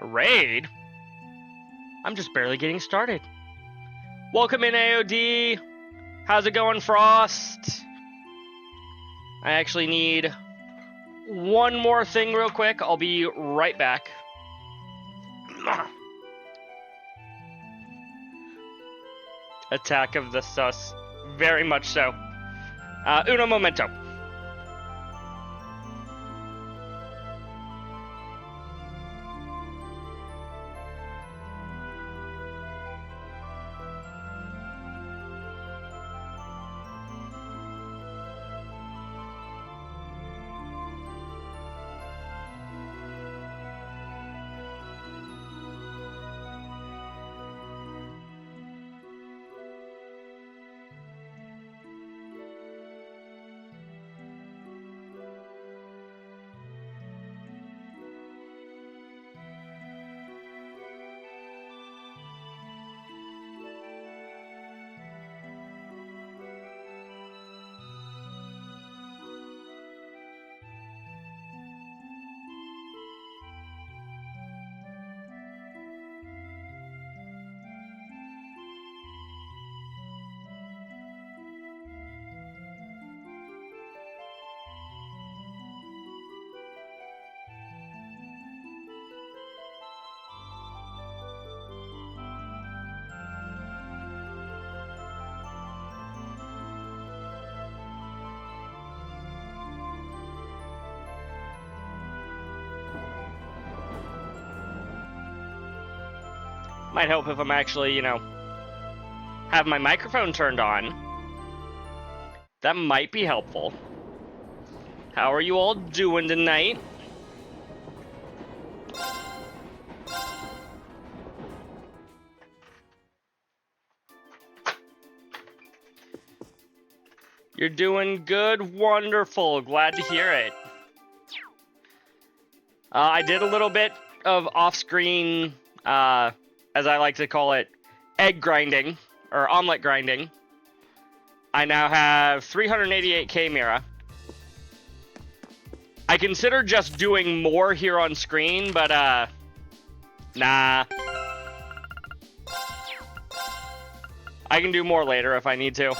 A raid? I'm just barely getting started. Welcome in, AOD. How's it going, Frost? I actually need one more thing real quick. I'll be right back. Attack of the Sus. Very much so. Uno momento. Might help if I'm actually, have my microphone turned on. That might be helpful. How are you all doing tonight? You're doing good, wonderful, glad to hear it. I did a little bit of off-screen, as I like to call it, egg grinding, or omelet grinding. I now have 388k Mira. I consider just doing more here on screen, but, nah. I can do more later if I need to.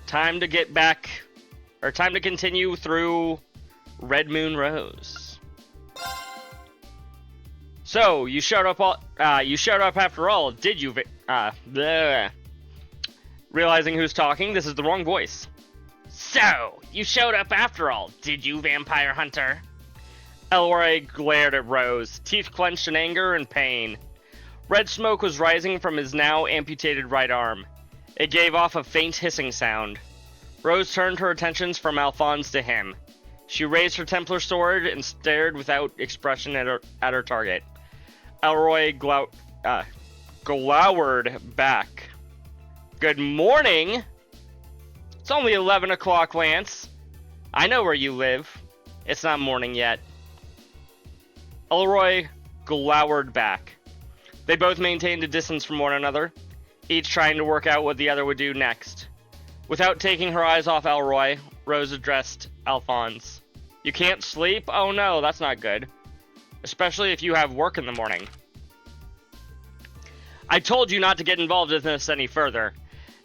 Time to get back, or time to continue through Red Moon Rose. So you showed up after all, did you? Bleh. Realizing who's talking, this is the wrong voice. So you showed up after all, did you, Vampire Hunter? Elroy glared at Rose, teeth clenched in anger and pain. Red smoke was rising from his now amputated right arm. It gave off a faint hissing sound. Rose turned her attentions from Alphonse to him. She raised her Templar sword and stared without expression at her target. Elroy glowered back. Good morning! It's only 11 o'clock, Lance. I know where you live. It's not morning yet. Elroy glowered back. They both maintained a distance from one another, each trying to work out what the other would do next. Without taking her eyes off Elroy, Rose addressed Alphonse. You can't sleep? Oh no, that's not good. Especially if you have work in the morning. I told you not to get involved in this any further.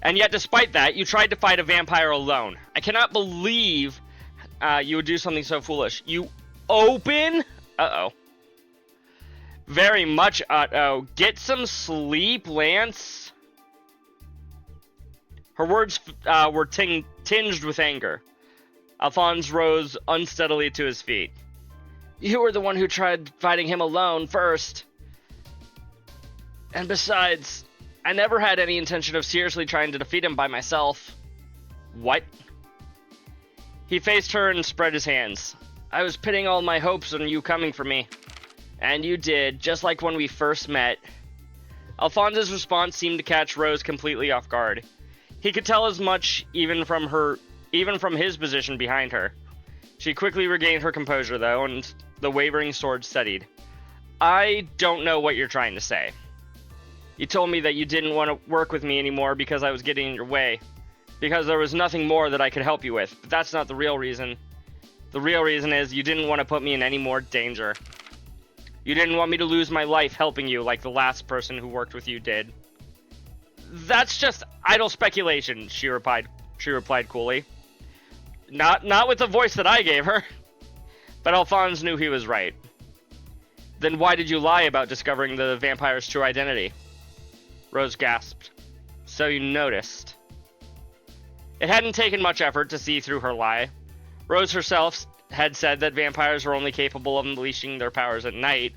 And yet despite that, you tried to fight a vampire alone. I cannot believe you would do something so foolish. You open? Uh-oh. Very much uh-oh. Get some sleep, Lance. Her words were tinged with anger. Alphonse rose unsteadily to his feet. You were the one who tried fighting him alone first. And besides, I never had any intention of seriously trying to defeat him by myself. What? He faced her and spread his hands. I was pinning all my hopes on you coming for me. And you did, just like when we first met. Alphonse's response seemed to catch Rose completely off guard. He could tell as much even from his position behind her. She quickly regained her composure, though, and the wavering sword steadied. I don't know what you're trying to say. You told me that you didn't want to work with me anymore because I was getting in your way. because there was nothing more that I could help you with, but that's not the real reason. The real reason is you didn't want to put me in any more danger. You didn't want me to lose my life helping you like the last person who worked with you did. That's just idle speculation, she replied coolly. Not with the voice that I gave her. But Alphonse knew he was right. Then why did you lie about discovering the vampire's true identity? Rose gasped. So you noticed. It hadn't taken much effort to see through her lie. Rose herself had said that vampires were only capable of unleashing their powers at night,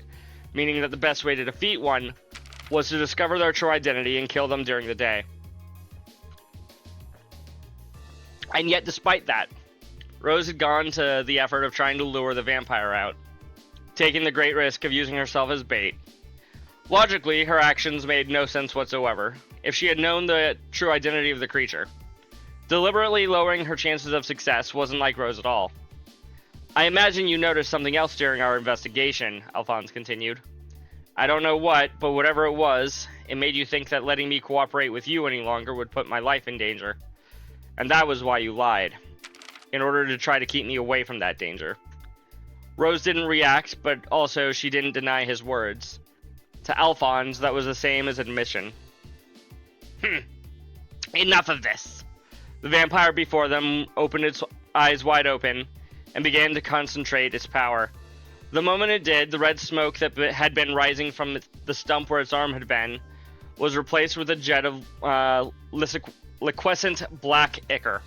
meaning that the best way to defeat one was to discover their true identity and kill them during the day. And yet, despite that, Rose had gone to the effort of trying to lure the vampire out, taking the great risk of using herself as bait. Logically, her actions made no sense whatsoever, if she had known the true identity of the creature. Deliberately lowering her chances of success wasn't like Rose at all. I imagine you noticed something else during our investigation, Alphonse continued. I don't know what, but whatever it was, it made you think that letting me cooperate with you any longer would put my life in danger. And that was why you lied, in order to try to keep me away from that danger. Rose didn't react, but also she didn't deny his words. To Alphonse, that was the same as admission. Enough of this. The vampire before them opened its eyes wide open and began to concentrate its power. The moment it did, the red smoke that had been rising from the stump where its arm had been was replaced with a jet of liquescent black ichor.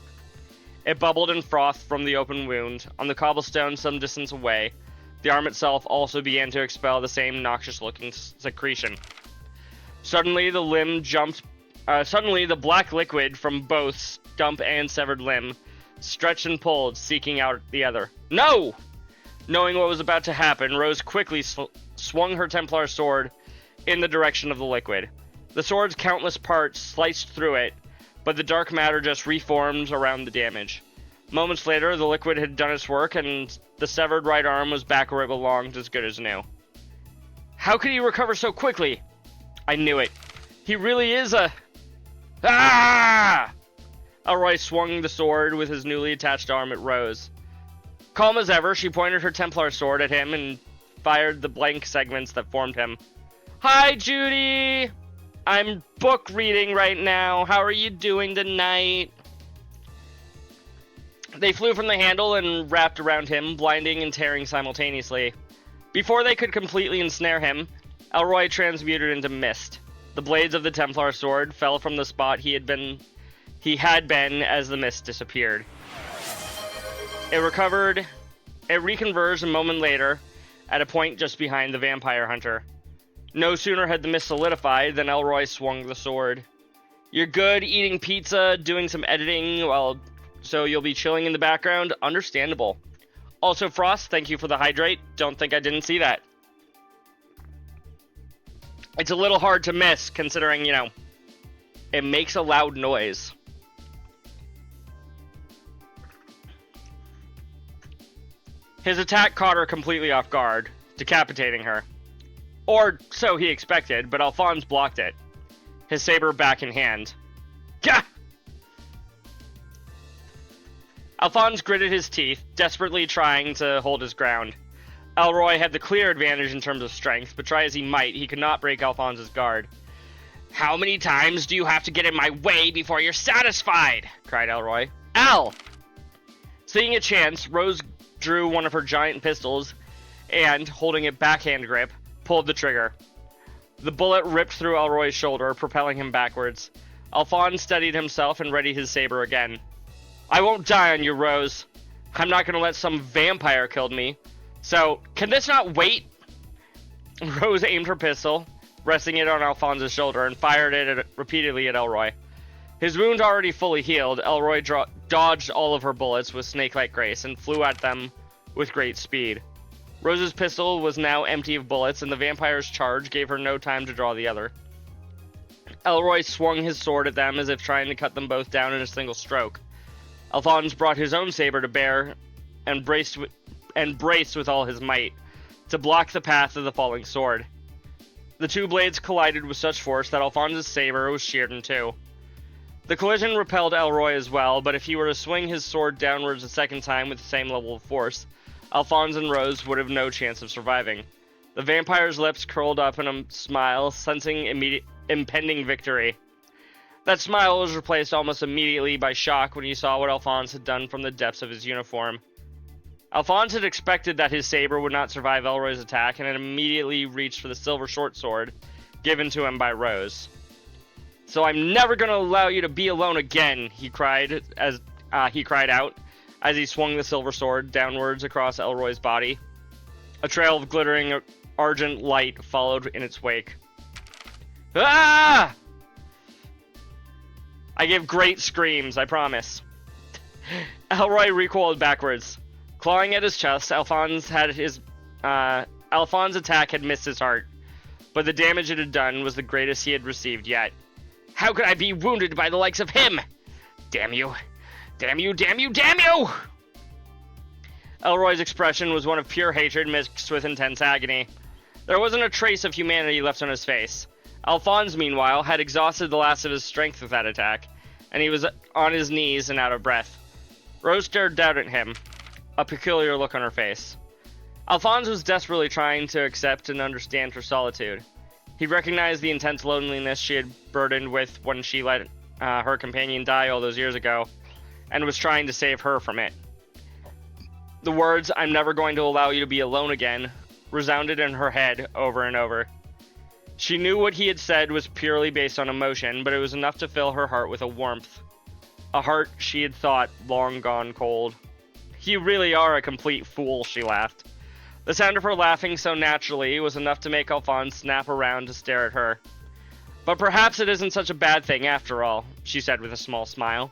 It bubbled and frothed from the open wound. On the cobblestone some distance away, the arm itself also began to expel the same noxious-looking secretion. Suddenly, the black liquid from both stump and severed limb stretched and pulled, seeking out the other. No! Knowing what was about to happen, Rose quickly swung her Templar sword in the direction of the liquid. The sword's countless parts sliced through it, but the dark matter just reformed around the damage. Moments later, the liquid had done its work, and the severed right arm was back where it belonged, as good as new. How could he recover so quickly? I knew it. He really is a... Ah! Elroy swung the sword with his newly attached arm at Rose. Calm as ever, she pointed her Templar sword at him and fired the blank segments that formed him. Hi, Judy! I'm book reading right now. How are you doing tonight? They flew from the handle and wrapped around him, blinding and tearing simultaneously. Before they could completely ensnare him, Elroy transmuted into mist. The blades of the Templar sword fell from the spot he had been as the mist disappeared. It reconverged a moment later at a point just behind the vampire hunter. No sooner had the mist solidified than Elroy swung the sword. You're good eating pizza, doing some editing, so you'll be chilling in the background? Understandable. Also, Frost, thank you for the hydrate. Don't think I didn't see that. It's a little hard to miss, considering, it makes a loud noise. His attack caught her completely off guard, decapitating her. Or so he expected, but Alphonse blocked it, his saber back in hand. Gah! Alphonse gritted his teeth, desperately trying to hold his ground. Elroy had the clear advantage in terms of strength, but try as he might, he could not break Alphonse's guard. How many times do you have to get in my way before you're satisfied? Cried Elroy. Al! Seeing a chance, Rose drew one of her giant pistols and, holding it backhand grip, pulled the trigger. The bullet ripped through Elroy's shoulder, propelling him backwards. Alphonse steadied himself and readied his saber again. I won't die on you, Rose. I'm not going to let some vampire kill me. So, can this not wait? Rose aimed her pistol, resting it on Alphonse's shoulder, and fired it repeatedly at Elroy. His wound already fully healed, Elroy dodged all of her bullets with snake-like grace and flew at them with great speed. Rose's pistol was now empty of bullets, and the vampire's charge gave her no time to draw the other. Elroy swung his sword at them as if trying to cut them both down in a single stroke. Alphonse brought his own saber to bear and braced with all his might to block the path of the falling sword. The two blades collided with such force that Alphonse's saber was sheared in two. The collision repelled Elroy as well, but if he were to swing his sword downwards a second time with the same level of force, Alphonse and Rose would have no chance of surviving. The vampire's lips curled up in a smile, sensing impending victory. That smile was replaced almost immediately by shock when he saw what Alphonse had done from the depths of his uniform. Alphonse had expected that his saber would not survive Elroy's attack and had immediately reached for the silver short sword given to him by Rose. "So I'm never going to allow you to be alone again," he cried out as he swung the silver sword downwards across Elroy's body. A trail of glittering argent light followed in its wake. Ah! I gave great screams, I promise. Elroy recoiled backwards. Clawing at his chest, Alphonse's attack had missed his heart, but the damage it had done was the greatest he had received yet. How could I be wounded by the likes of him? Damn you! Damn you, damn you, damn you! Elroy's expression was one of pure hatred mixed with intense agony. There wasn't a trace of humanity left on his face. Alphonse, meanwhile, had exhausted the last of his strength with that attack, and he was on his knees and out of breath. Rose stared down at him, a peculiar look on her face. Alphonse was desperately trying to accept and understand her solitude. He recognized the intense loneliness she had burdened with when she let her companion die all those years ago, and was trying to save her from it. The words, "I'm never going to allow you to be alone again," resounded in her head over and over. She knew what he had said was purely based on emotion, but it was enough to fill her heart with a warmth. A heart she had thought long gone cold. "You really are a complete fool," she laughed. The sound of her laughing so naturally was enough to make Alphonse snap around to stare at her. "But perhaps it isn't such a bad thing after all," she said with a small smile.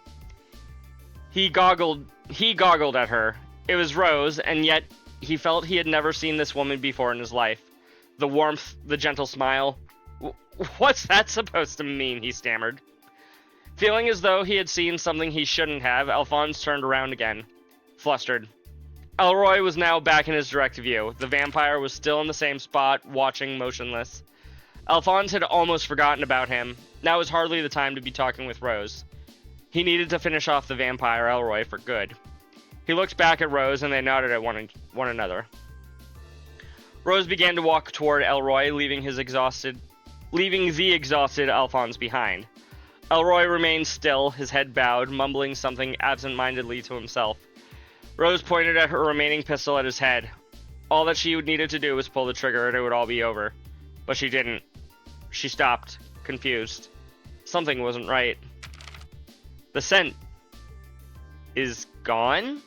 He goggled at her. It was Rose, and yet he felt he had never seen this woman before in his life. The warmth, the gentle smile. "What's that supposed to mean?" he stammered. Feeling as though he had seen something he shouldn't have, Alphonse turned around again, flustered. Elroy was now back in his direct view. The vampire was still in the same spot, watching motionless. Alphonse had almost forgotten about him. Now was hardly the time to be talking with Rose. He needed to finish off the vampire Elroy for good. He looked back at Rose, and they nodded at one another. Rose began to walk toward Elroy, leaving the exhausted Alphonse behind. Elroy remained still, his head bowed, mumbling something absent-mindedly to himself. Rose pointed at her remaining pistol at his head. All that she needed to do was pull the trigger and it would all be over. But she didn't. She stopped, confused. Something wasn't right. The scent is gone?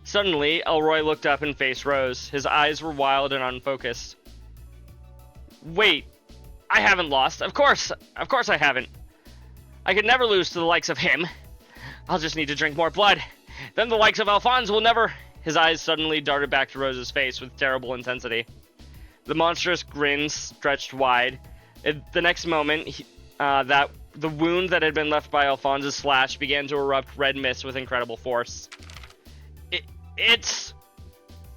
Suddenly, Elroy looked up and faced Rose. His eyes were wild and unfocused. "Wait, I haven't lost. Of course I haven't. I could never lose to the likes of him. I'll just need to drink more blood. Then the likes of Alphonse will never..." His eyes suddenly darted back to Rose's face with terrible intensity. The monstrous grin stretched wide. The next moment, the wound that had been left by Alphonse's slash began to erupt red mist with incredible force.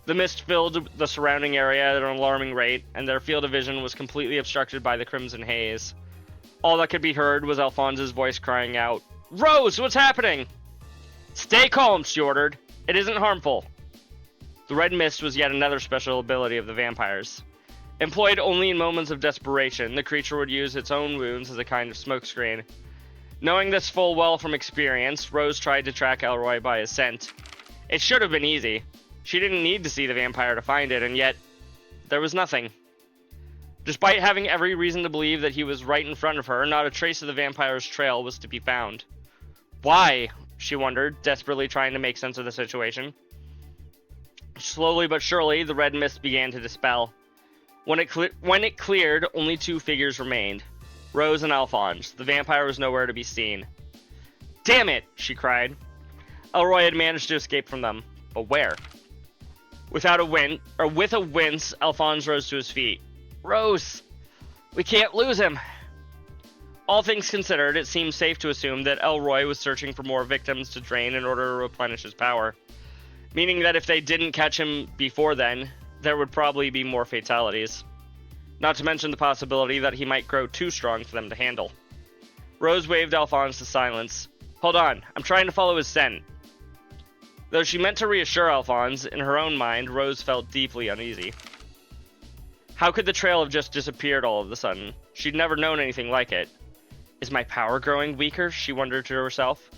The mist filled the surrounding area at an alarming rate, and their field of vision was completely obstructed by the crimson haze. All that could be heard was Alphonse's voice crying out, "Rose, what's happening?" "Stay calm," she ordered. "It isn't harmful." The red mist was yet another special ability of the vampires. Employed only in moments of desperation, the creature would use its own wounds as a kind of smokescreen. Knowing this full well from experience, Rose tried to track Elroy by his scent. It should have been easy. She didn't need to see the vampire to find it, and yet there was nothing. Despite having every reason to believe that he was right in front of her, not a trace of the vampire's trail was to be found. Why? She wondered, desperately trying to make sense of the situation. Slowly but surely, the red mist began to dispel. When it cleared, only two figures remained. Rose and Alphonse. The vampire was nowhere to be seen. "Damn it!" she cried. Elroy had managed to escape from them. But where? With a wince, Alphonse rose to his feet. "Rose! We can't lose him!" All things considered, it seemed safe to assume that Elroy was searching for more victims to drain in order to replenish his power. Meaning that if they didn't catch him before then, there would probably be more fatalities. Not to mention the possibility that he might grow too strong for them to handle. Rose waved Alphonse to silence. Hold on, I'm trying to follow his scent. Though she meant to reassure Alphonse, in her own mind, Rose felt deeply uneasy. How could the trail have just disappeared all of a sudden? She'd never known anything like it. Is my power growing weaker? She wondered to herself.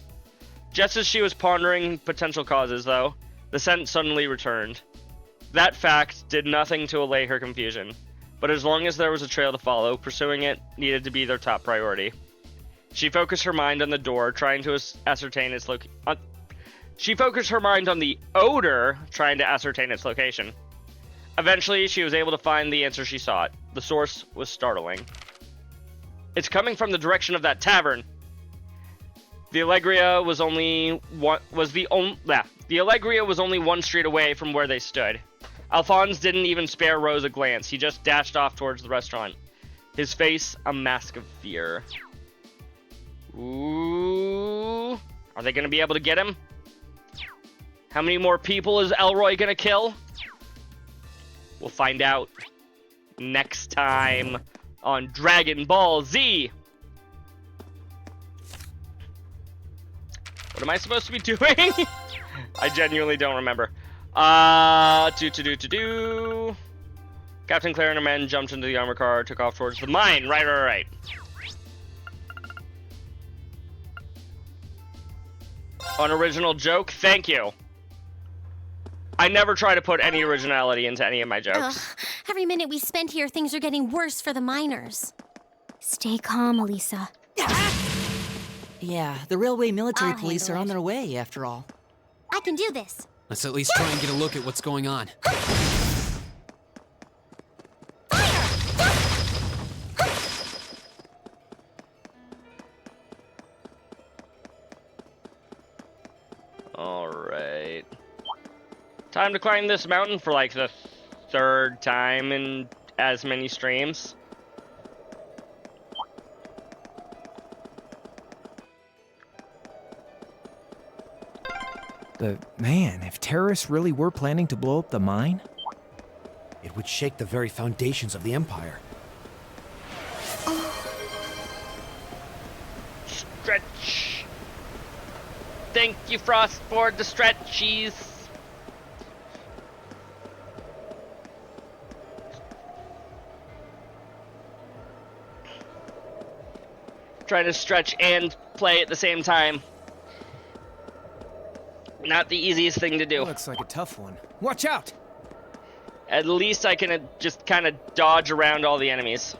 Just as she was pondering potential causes, though, the scent suddenly returned. That fact did nothing to allay her confusion, but as long as there was a trail to follow, pursuing it needed to be their top priority. She focused her mind on the door, trying to ascertain its location. She focused her mind on the odor, trying to ascertain its location. Eventually, she was able to find the answer she sought. The source was startling. It's coming from the direction of that tavern. The Allegria was only one street away from where they stood. Alphonse didn't even spare Rose a glance. He just dashed off towards the restaurant, his face a mask of fear. Ooh, are they gonna be able to get him? How many more people is Elroy gonna kill? We'll find out next time on Dragon Ball Z. What am I supposed to be doing? I genuinely don't remember. Captain Claire and her men jumped into the armor car, took off towards the mine. Right. Unoriginal joke? Thank you. I never try to put any originality into any of my jokes. Every minute we spend here, things are getting worse for the miners. Stay calm, Elisa. Yeah, the railway military police are on their way, after all. I can do this. Let's at least try and get a look at what's going on. Alright. Time to climb this mountain for like the third time in as many streams. Man, if terrorists really were planning to blow up the mine, it would shake the very foundations of the Empire. Stretch. Thank you, Frost, for the stretchies. Trying to stretch and play at the same time. Not the easiest thing to do. looks like a tough one. Watch out! At least I can just kind of dodge around all the enemies.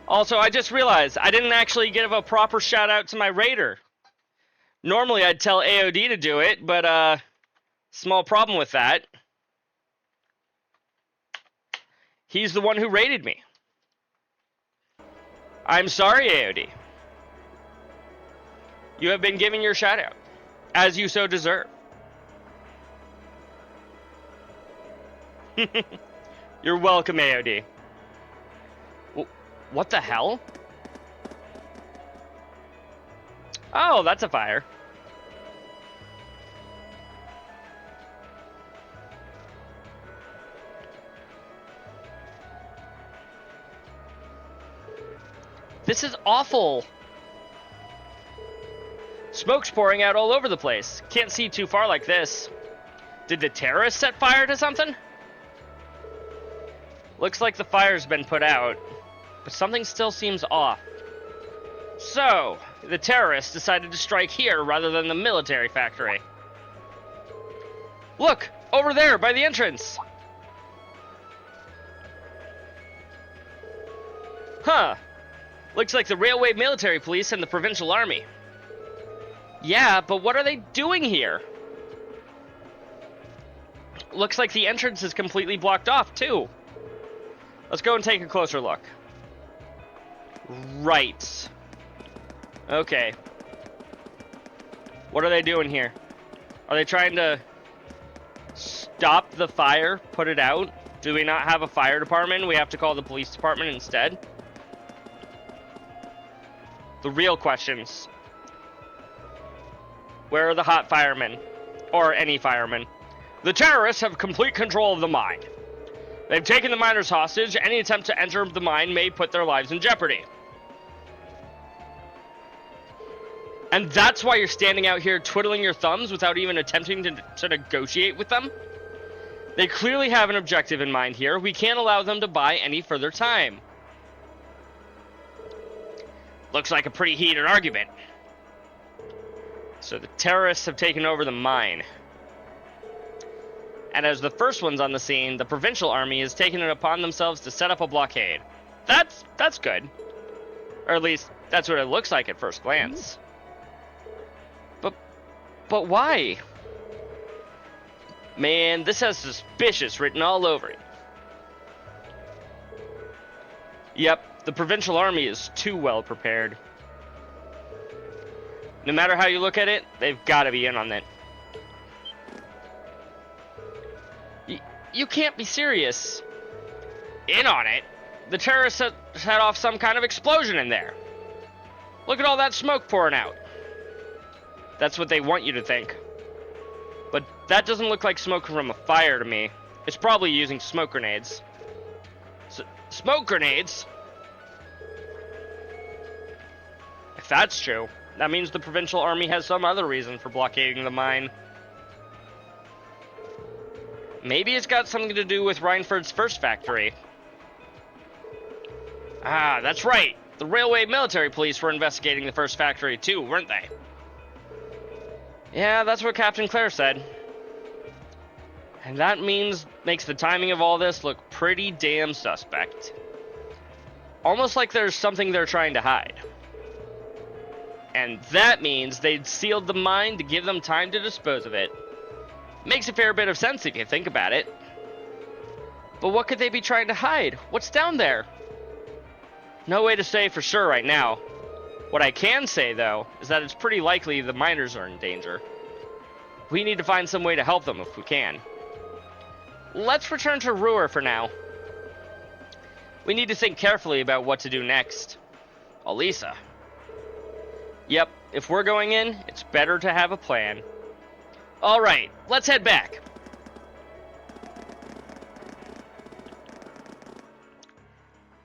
Also, I just realized I didn't actually give a proper shout out to my raider. Normally I'd tell AOD to do it, but small problem with that. He's the one who raided me. I'm sorry, AOD. You have been given your shout out, as you so deserve. You're welcome, AOD. What the hell? Oh, that's a fire. This is awful. Smoke's pouring out all over the place. Can't see too far like this. Did the terrorists set fire to something? Looks like the fire's been put out, but something still seems off. So, the terrorists decided to strike here rather than the military factory. Look, over there by the entrance. Huh. Looks like the railway military police and the provincial army. Yeah, but what are they doing here? Looks like the entrance is completely blocked off, too. Let's go and take a closer look. Right. Okay. What are they doing here? Are they trying to stop the fire, put it out? Do we not have a fire department? We have to call the police department instead? The real questions. Where are the hot firemen? Or any firemen? The terrorists have complete control of the mine. They've taken the miners hostage. Any attempt to enter the mine may put their lives in jeopardy. And that's why you're standing out here twiddling your thumbs without even attempting to negotiate with them? They clearly have an objective in mind here. We can't allow them to buy any further time. Looks like a pretty heated argument. So the terrorists have taken over the mine. And as the first ones on the scene, the provincial army has taken it upon themselves to set up a blockade. That's good. Or at least, that's what it looks like at first glance. But why? Man, this has suspicious written all over it. Yep, the provincial army is too well prepared. No matter how you look at it, they've got to be in on it. You can't be serious. In on it? The terrorists set off some kind of explosion in there. Look at all that smoke pouring out. That's what they want you to think. But that doesn't look like smoke from a fire to me. It's probably using smoke grenades. Smoke grenades? If that's true, that means the provincial army has some other reason for blockading the mine. Maybe it's got something to do with Reinford's first factory. Ah, that's right. The railway military police were investigating the first factory too, weren't they? Yeah, that's what Captain Claire said. And that makes the timing of all this look pretty damn suspect. Almost like there's something they're trying to hide. And that means they'd sealed the mine to give them time to dispose of it. Makes a fair bit of sense if you think about it. But what could they be trying to hide? What's down there? No way to say for sure right now. What I can say, though, is that it's pretty likely the miners are in danger. We need to find some way to help them if we can. Let's return to Ruhr for now. We need to think carefully about what to do next. Alisa. Yep, if we're going in, it's better to have a plan. Alright, let's head back.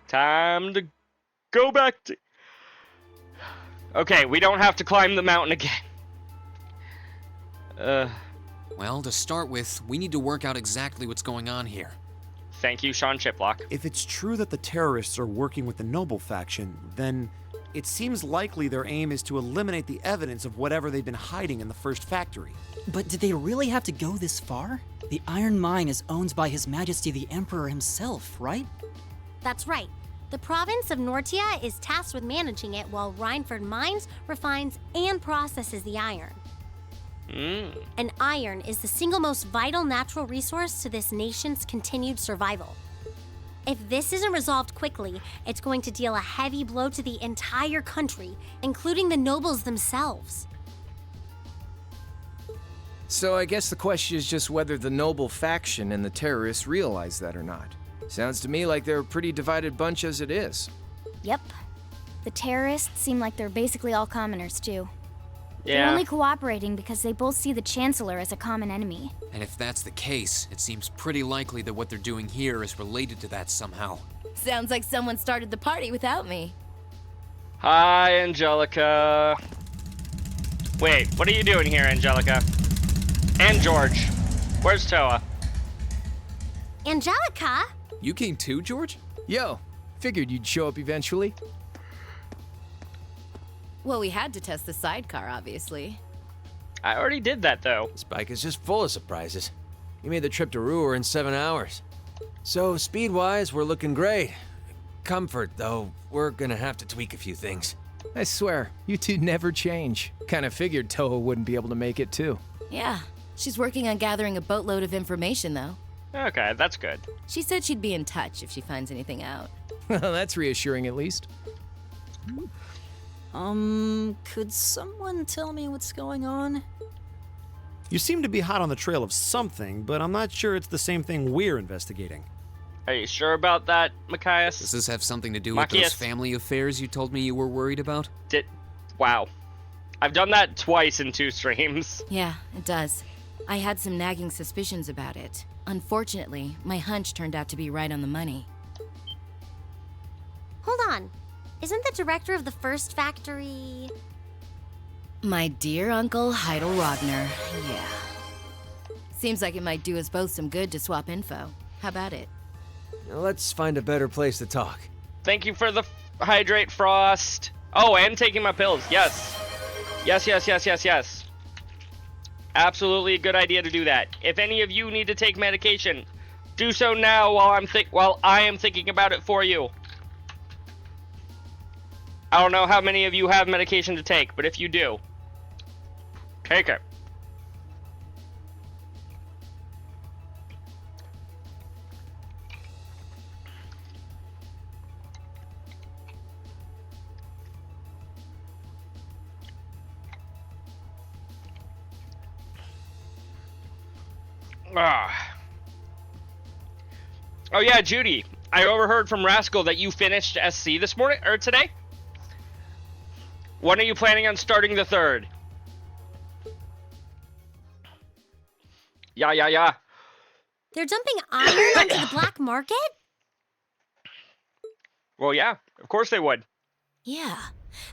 Time to go back to... Okay, we don't have to climb the mountain again. Well, to start with, we need to work out exactly what's going on here. Thank you, Sean Chiplock. If it's true that the terrorists are working with the Noble faction, then it seems likely their aim is to eliminate the evidence of whatever they've been hiding in the first factory. But did they really have to go this far? The iron mine is owned by His Majesty the Emperor himself, right? That's right. The province of Nortia is tasked with managing it while Reinford mines, refines, and processes the iron. And iron is the single most vital natural resource to this nation's continued survival. If this isn't resolved quickly, it's going to deal a heavy blow to the entire country, including the nobles themselves. So I guess the question is just whether the noble faction and the terrorists realize that or not. Sounds to me like they're a pretty divided bunch as it is. Yep. The terrorists seem like they're basically all commoners, too. They're Yeah. only cooperating because they both see the Chancellor as a common enemy. And if that's the case, it seems pretty likely that what they're doing here is related to that somehow. Sounds like someone started the party without me. Hi, Angelica. Wait, what are you doing here, Angelica? And George. Where's Toa? Angelica? You came too, George? Yo, figured you'd show up eventually. Well, we had to test the sidecar, obviously. I already did that, though. Spike is just full of surprises. He made the trip to Ruhr in 7 hours. So, speed-wise, we're looking great. Comfort, though, we're gonna have to tweak a few things. I swear, you two never change. Kinda figured Toa wouldn't be able to make it too. Yeah, she's working on gathering a boatload of information, though. Okay, that's good. She said she'd be in touch if she finds anything out. Well, that's reassuring at least. Could someone tell me what's going on? You seem to be hot on the trail of something, but I'm not sure it's the same thing we're investigating. Are you sure about that, Does Machias? this have something to do with those Machias. family affairs you told me you were worried about? Wow. I've done that twice in 2 streams. Yeah, it does. I had some nagging suspicions about it. Unfortunately, my hunch turned out to be right on the money. Hold on. Isn't the director of the first factory... My dear Uncle Heidel Rogner, yeah. Seems like it might do us both some good to swap info. How about it? Let's find a better place to talk. Thank you for the hydrate, Frost. Oh, and taking my pills. Yes. Yes. Absolutely a good idea to do that. If any of you need to take medication, do so now while I am thinking about it for you. I don't know how many of you have medication to take, but if you do, take it. Oh yeah, Judy, I overheard from Rascal that you finished SC this morning, or today? When are you planning on starting the third? Yeah. They're dumping iron onto the black market? Well, yeah, of course they would. Yeah.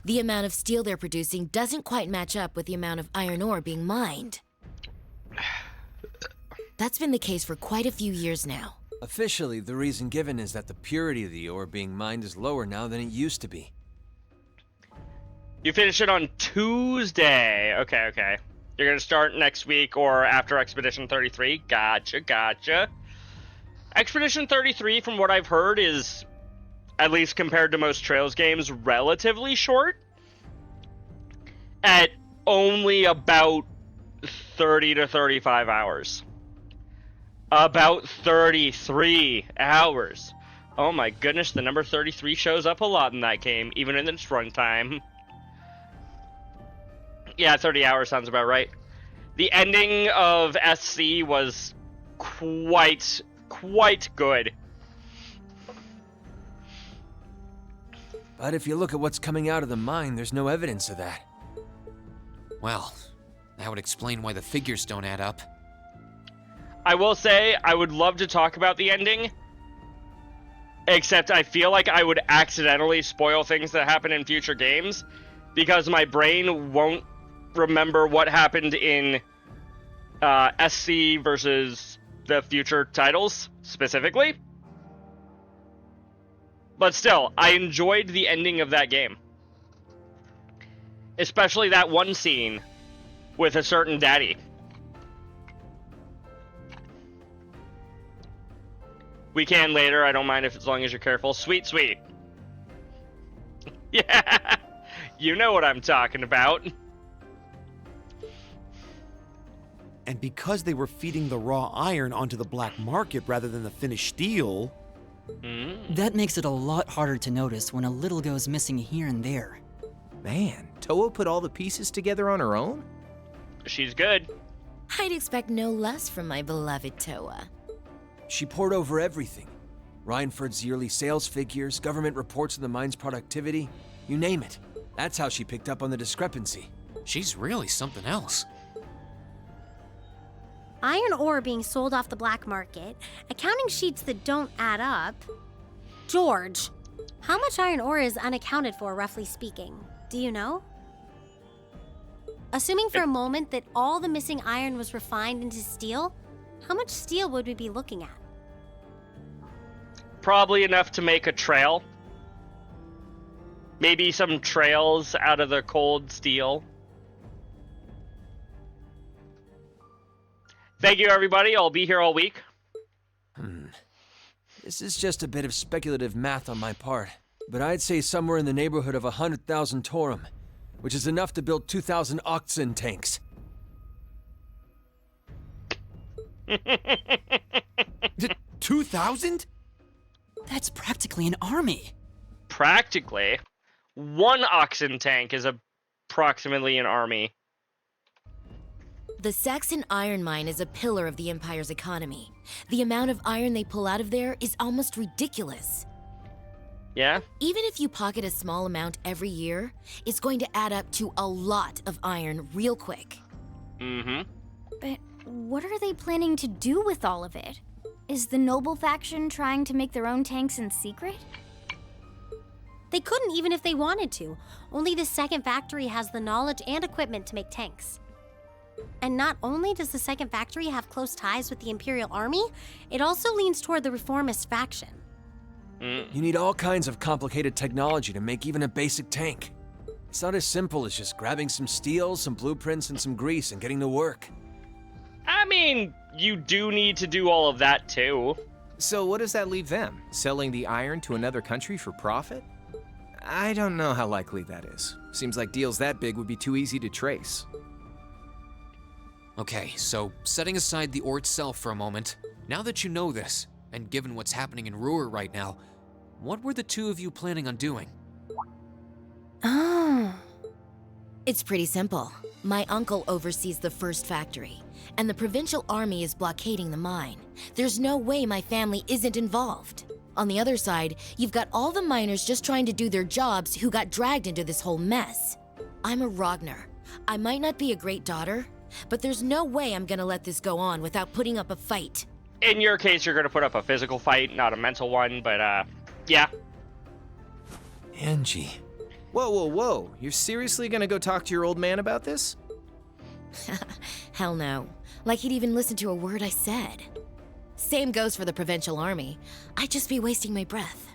The amount of steel they're producing doesn't quite match up with the amount of iron ore being mined. That's been the case for quite a few years now. Officially, the reason given is that the purity of the ore being mined is lower now than it used to be. You finish it on Tuesday. Okay. You're gonna start next week or after Expedition 33. Gotcha. Expedition 33, from what I've heard, is, at least compared to most Trails games, relatively short. At only about 30 to 35 hours. About 33 hours. Oh my goodness, the number 33 shows up a lot in that game, even in its runtime. Yeah, 30 hours sounds about right. The ending of SC was quite good. But if you look at what's coming out of the mine, there's no evidence of that. Well, that would explain why the figures don't add up. I will say, I would love to talk about the ending, except I feel like I would accidentally spoil things that happen in future games, because my brain won't remember what happened in SC versus the future titles, specifically. But still, I enjoyed the ending of that game. Especially that one scene with a certain daddy. We can later, I don't mind if as long as you're careful. Sweet. Yeah, you know what I'm talking about. And because they were feeding the raw iron onto the black market rather than the finished steel... That makes it a lot harder to notice when a little goes missing here and there. Man, Toa put all the pieces together on her own? She's good. I'd expect no less from my beloved Toa. She poured over everything. Reinford's yearly sales figures, government reports on the mine's productivity, you name it. That's how she picked up on the discrepancy. She's really something else. Iron ore being sold off the black market, accounting sheets that don't add up. George, how much iron ore is unaccounted for, roughly speaking? Do you know? Assuming for a moment that all the missing iron was refined into steel, how much steel would we be looking at? Probably enough to make a trail. Maybe some trails out of the cold steel. Thank you, everybody. I'll be here all week. This is just a bit of speculative math on my part, but I'd say somewhere in the neighborhood of 100,000 Torum, which is enough to build 2,000 oxen tanks. 2,000? That's practically an army. Practically. One oxen tank is approximately an army. The Saxon iron mine is a pillar of the Empire's economy. The amount of iron they pull out of there is almost ridiculous. Yeah? Even if you pocket a small amount every year, it's going to add up to a lot of iron real quick. Mm-hmm. But what are they planning to do with all of it? Is the Noble faction trying to make their own tanks in secret? They couldn't even if they wanted to. Only the second factory has the knowledge and equipment to make tanks. And not only does the second factory have close ties with the Imperial Army, it also leans toward the reformist faction. You need all kinds of complicated technology to make even a basic tank. It's not as simple as just grabbing some steel, some blueprints, and some grease and getting to work. I mean, you do need to do all of that too. So what does that leave them? Selling the iron to another country for profit? I don't know how likely that is. Seems like deals that big would be too easy to trace. Okay, so setting aside the ore itself for a moment, now that you know this, and given what's happening in Ruhr right now, what were the two of you planning on doing? Oh. It's pretty simple. My uncle oversees the first factory, and the provincial army is blockading the mine. There's no way my family isn't involved. On the other side, you've got all the miners just trying to do their jobs who got dragged into this whole mess. I'm a Ragnar. I might not be a great daughter, but there's no way I'm gonna let this go on without putting up a fight. In your case, you're gonna put up a physical fight, not a mental one, but yeah. Angie. Whoa, whoa, whoa. You're seriously gonna go talk to your old man about this? Hell no. Like he'd even listen to a word I said. Same goes for the provincial army. I'd just be wasting my breath.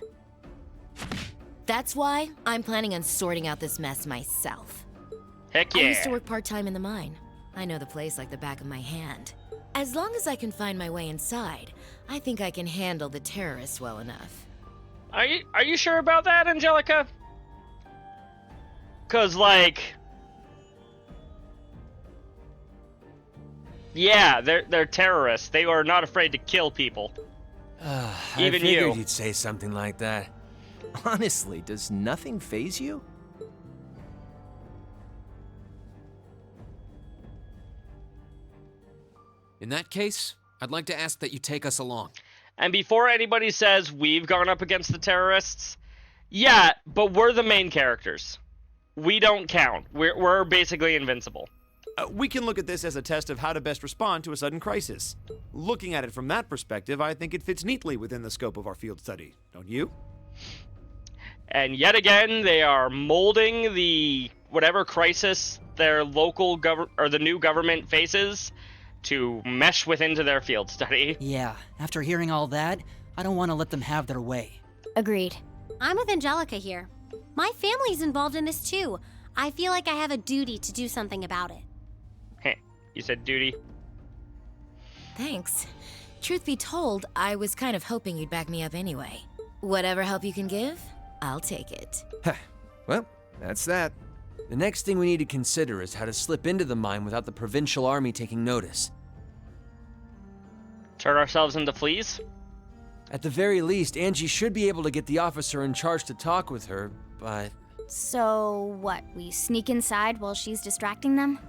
That's why I'm planning on sorting out this mess myself. Heck I yeah. used to work part-time in the mine. I know the place like the back of my hand. As long as I can find my way inside, I think I can handle the terrorists well enough. Are you sure about that, Angelica? 'Cause like, yeah, they're terrorists. They are not afraid to kill people. Even I figured you. you'd say something like that. Honestly, does nothing faze you? In that case, I'd like to ask that you take us along. And before anybody says we've gone up against the terrorists, yeah, but we're the main characters. We don't count. We're basically invincible. We can look at this as a test of how to best respond to a sudden crisis. Looking at it from that perspective, I think it fits neatly within the scope of our field study, don't you? And yet again, they are molding the whatever crisis their local the new government faces to mesh into their field study. Yeah, after hearing all that, I don't want to let them have their way. Agreed. I'm with Angelica here. My family's involved in this too. I feel like I have a duty to do something about it. Heh, you said duty. Thanks. Truth be told, I was kind of hoping you'd back me up anyway. Whatever help you can give, I'll take it. Well, that's that. The next thing we need to consider is how to slip into the mine without the provincial army taking notice. Turn ourselves into fleas? At the very least, Angie should be able to get the officer in charge to talk with her, but... So, what, we sneak inside while she's distracting them?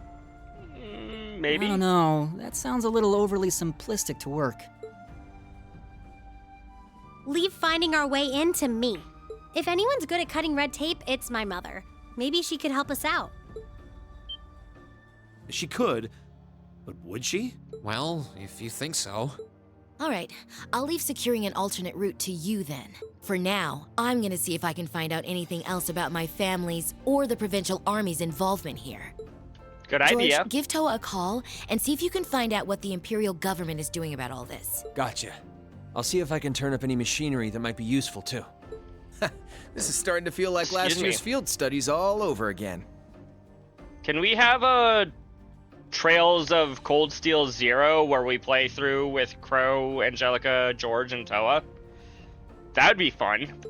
Maybe. I don't know. That sounds a little overly simplistic to work. Leave finding our way in to me. If anyone's good at cutting red tape, it's my mother. Maybe she could help us out. She could, but would she? Well, if you think so. All right, I'll leave securing an alternate route to you then. For now, I'm gonna see if I can find out anything else about my family's or the provincial army's involvement here. Good George, idea. give Toa a call and see if you can find out what the Imperial government is doing about all this. Gotcha. I'll see if I can turn up any machinery that might be useful too. This is starting to feel like last Excuse year's me. field studies all over again. Can we have a Trails of Cold Steel 0 where we play through with Crow, Angelica, George, and Toa? That'd be fun.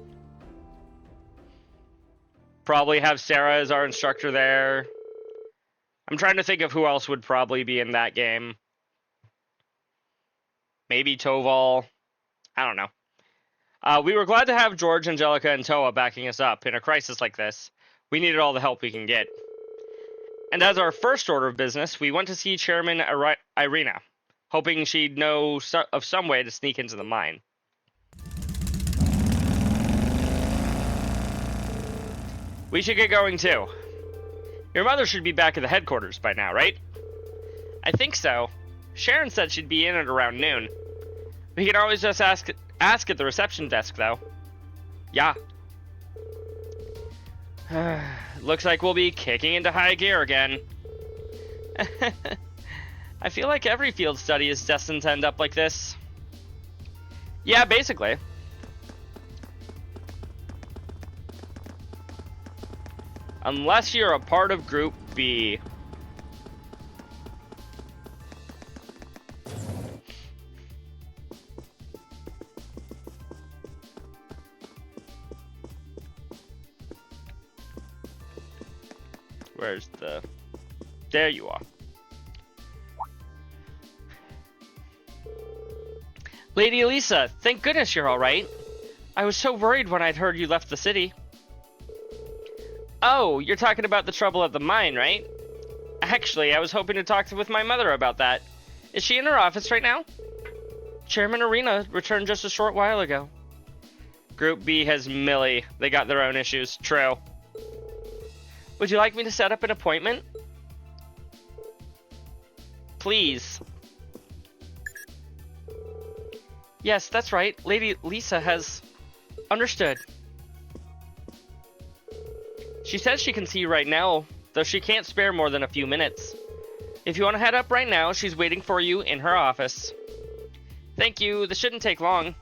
Probably have Sarah as our instructor there. I'm trying to think of who else would probably be in that game. Maybe Toval. I don't know. We were glad to have George, Angelica, and Toa backing us up in a crisis like this. We needed all the help we can get. And as our first order of business, we went to see Chairman Irina, hoping she'd know of some way to sneak into the mine. We should get going too. Your mother should be back at the headquarters by now, right? I think so. Sharon said she'd be in at around noon. We can always just ask at the reception desk, though. Yeah. Looks like we'll be kicking into high gear again. I feel like every field study is destined to end up like this. Yeah, basically. Unless you're a part of Group B. Where's the... There you are. Lady Elisa, thank goodness you're alright. I was so worried when I'd heard you left the city. Oh, you're talking about the trouble at the mine, right? Actually, I was hoping to talk with my mother about that. Is she in her office right now? Chairman Arena returned just a short while ago. Group B has Millie. They got their own issues. True. Would you like me to set up an appointment? Please. Yes, that's right. Lady Lisa has... Understood. She says she can see you right now, though she can't spare more than a few minutes. If you want to head up right now, she's waiting for you in her office. Thank you. This shouldn't take long.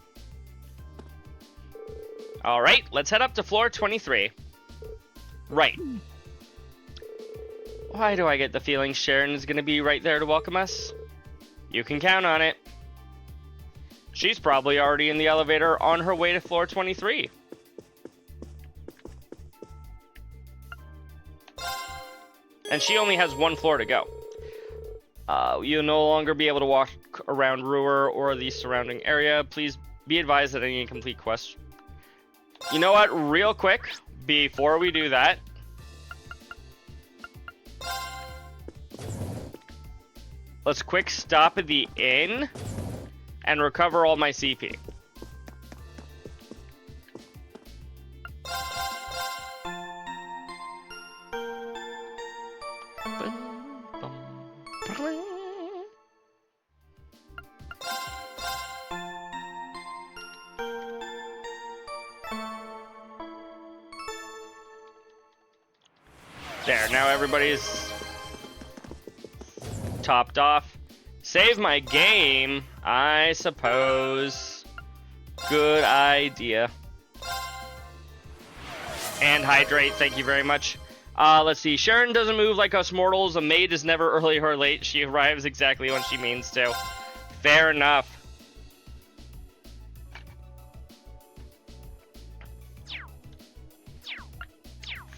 Alright, let's head up to floor 23. Right. Why do I get the feeling Sharon is going to be right there to welcome us? You can count on it. She's probably already in the elevator on her way to floor 23. And she only has one floor to go. You'll no longer be able to walk around Ruhr or the surrounding area. Please be advised that any incomplete quest... You know what? Real quick, before we do that... Let's quick stop at the inn and recover all my CP. There, now everybody's topped off. Save my game, I suppose. Good idea. And hydrate, thank you very much. Let's see, Sharon doesn't move like us mortals. A maid is never early or late. She arrives exactly when she means to. Fair enough.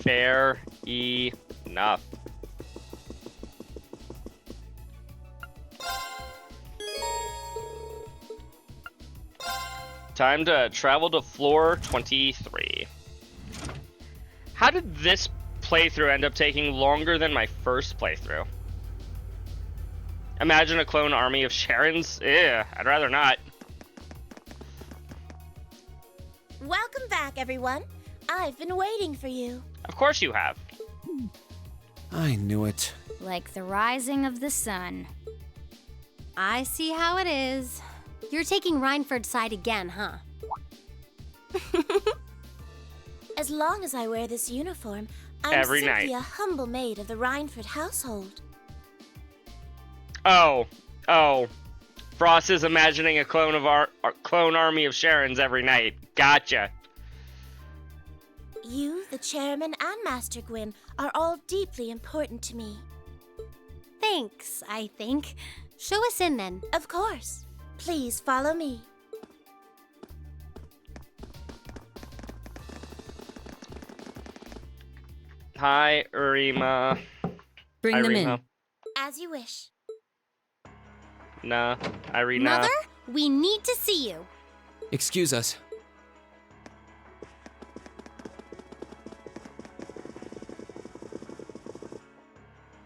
Fair enough. Time to travel to floor 23. How did this playthrough end up taking longer than my first playthrough? Imagine a clone army of Sharons? Ew, I'd rather not. Welcome back, everyone. I've been waiting for you. Of course you have. I knew it. Like the rising of the sun. I see how it is. You're taking Reinford's side again, huh? As long as I wear this uniform, I'm Every simply night. a humble maid of the Reinford household. Oh. Frost is imagining a clone of our clone army of Sharons every night. Gotcha. You, the chairman, and Master Gwyn are all deeply important to me. Thanks, I think. Show us in then. Of course. Please follow me. Hi, Urima. Bring them Irina. in. As you wish. Nah, Irina. Mother, we need to see you. Excuse us.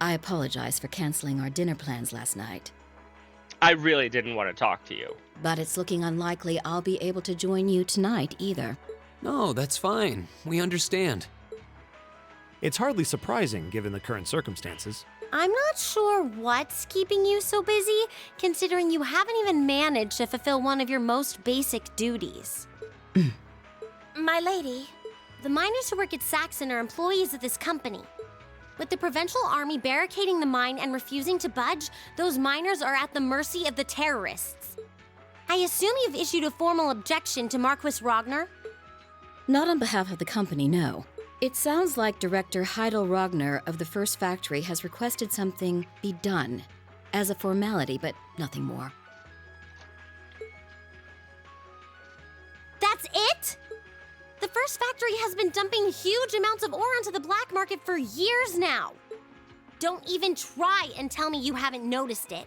I apologize for canceling our dinner plans last night, I really didn't want to talk to you. but it's looking unlikely I'll be able to join you tonight either. No, that's fine. We understand. It's hardly surprising given the current circumstances. I'm not sure what's keeping you so busy, considering you haven't even managed to fulfill one of your most basic duties. My lady. The miners who work at Saxon are employees of this company. With the Provincial Army barricading the mine and refusing to budge, those miners are at the mercy of the terrorists. I assume you've issued a formal objection to Marquis Ragnar? Not on behalf of the company, no. It sounds like Director Heidel Ragnar of the First Factory has requested something be done as a formality, but nothing more. That's it? The First Factory has been dumping huge amounts of ore onto the black market for years now. Don't even try and tell me you haven't noticed it.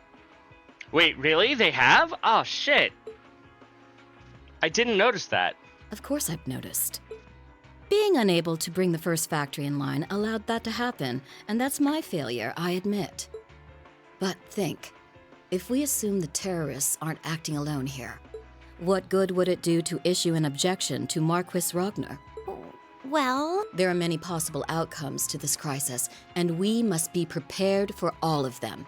Wait, really? They have? Oh, shit. I didn't notice that. Of course I've noticed. Being unable to bring the First Factory in line allowed that to happen, and that's my failure, I admit. But think, if we assume the terrorists aren't acting alone here, what good would it do to issue an objection to Marquis Ragnar? Well, there are many possible outcomes to this crisis, and we must be prepared for all of them.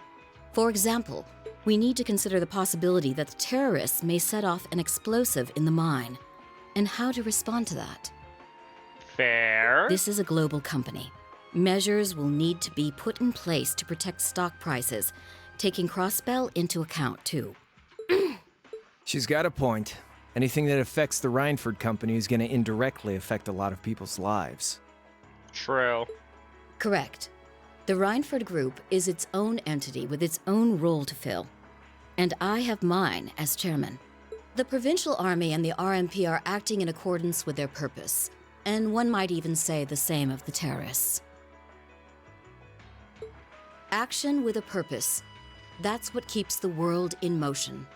For example, we need to consider the possibility that the terrorists may set off an explosive in the mine, and how to respond to that. Fair. This is a global company. Measures will need to be put in place to protect stock prices, taking Crossbell into account, too. She's got a point. Anything that affects the Reinford Company is going to indirectly affect a lot of people's lives. True. Correct. The Reinford Group is its own entity with its own role to fill. And I have mine as chairman. The Provincial Army and the RMP are acting in accordance with their purpose. And one might even say the same of the terrorists. Action with a purpose. That's what keeps the world in motion.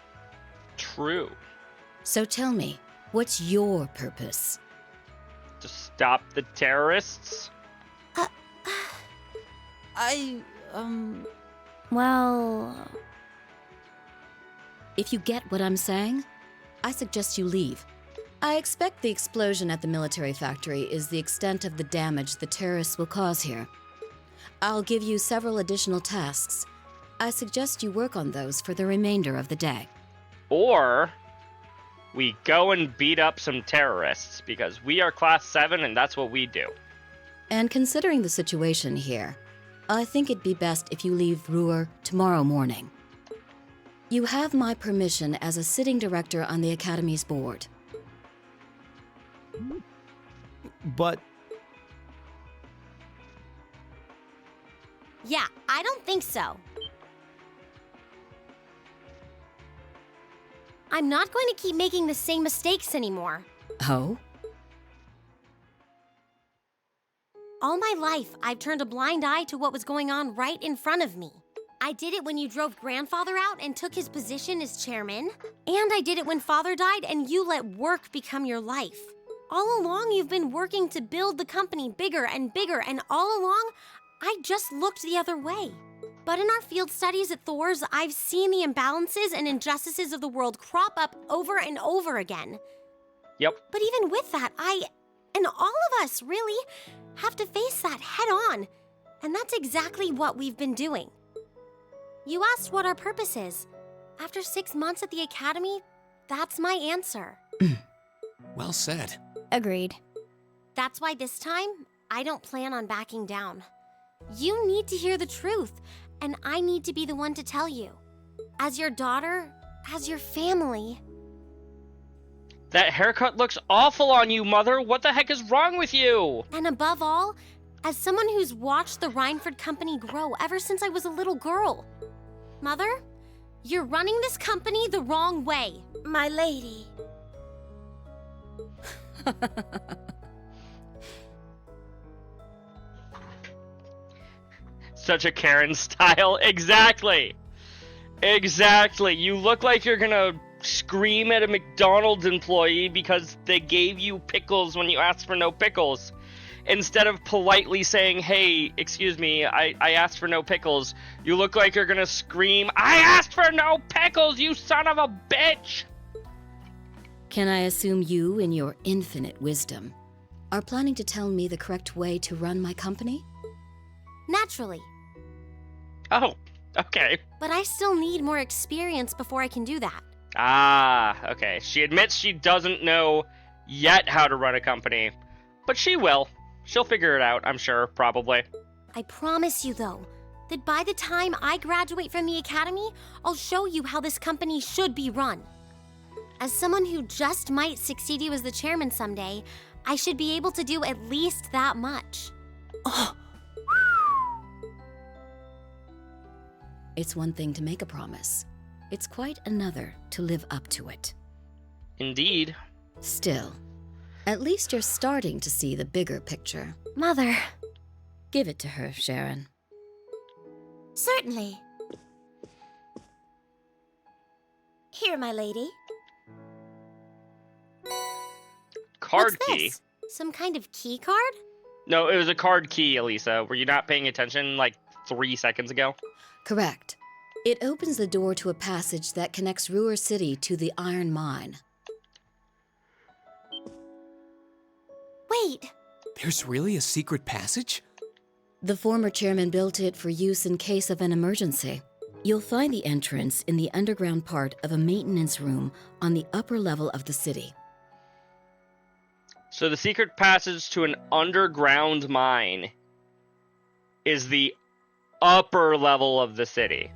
True. So tell me, what's your purpose? To stop the terrorists? Well... If you get what I'm saying, I suggest you leave. I expect the explosion at the military factory is the extent of the damage the terrorists will cause here. I'll give you several additional tasks. I suggest you work on those for the remainder of the day. Or we go and beat up some terrorists, because we are Class 7 and that's what we do. And considering the situation here, I think it'd be best if you leave Ruhr tomorrow morning. You have my permission as a sitting director on the Academy's board. But... Yeah, I don't think so. I'm not going to keep making the same mistakes anymore. Oh? All my life, I've turned a blind eye to what was going on right in front of me. I did it when you drove Grandfather out and took his position as chairman. And I did it when Father died and you let work become your life. All along, you've been working to build the company bigger, and all along, I just looked the other way. But in our field studies at Thor's, I've seen the imbalances and injustices of the world crop up over and over again. Yep. But even with that, and all of us, really, have to face that head on. And that's exactly what we've been doing. You asked what our purpose is. After 6 months at the Academy, that's my answer. Well said. Agreed. That's why this time, I don't plan on backing down. You need to hear the truth, and I need to be the one to tell you. As your daughter, as your family. That haircut looks awful on you, Mother. What the heck is wrong with you? And above all, as someone who's watched the Reinford Company grow ever since I was a little girl. Mother, you're running this company the wrong way. My lady. Such a Karen style. Exactly. Exactly. You look like you're gonna scream at a McDonald's employee because they gave you pickles when you asked for no pickles. Instead of politely saying, hey, excuse me, I asked for no pickles, you look like you're gonna scream, I asked for no pickles, you son of a bitch! Can I assume you, in your infinite wisdom, are planning to tell me the correct way to run my company? Naturally. Oh, okay. But I still need more experience before I can do that. Ah, okay. She admits she doesn't know yet how to run a company, but she will. She'll figure it out, I'm sure, probably. I promise you, though, that by the time I graduate from the academy, I'll show you how this company should be run. As someone who just might succeed you as the chairman someday, I should be able to do at least that much. Oh. It's one thing to make a promise. It's quite another to live up to it. Indeed. Still, at least you're starting to see the bigger picture. Mother. Give it to her, Sharon. Certainly. Here, my lady. Card What's key? this? Some kind of key card? No, it was a card key, Elisa. Were you not paying attention like 3 seconds ago? Correct. It opens the door to a passage that connects Ruhr City to the iron mine. Wait! There's really a secret passage? The former chairman built it for use in case of an emergency. You'll find the entrance in the underground part of a maintenance room on the upper level of the city. So the secret passage to an underground mine is the upper level of the city.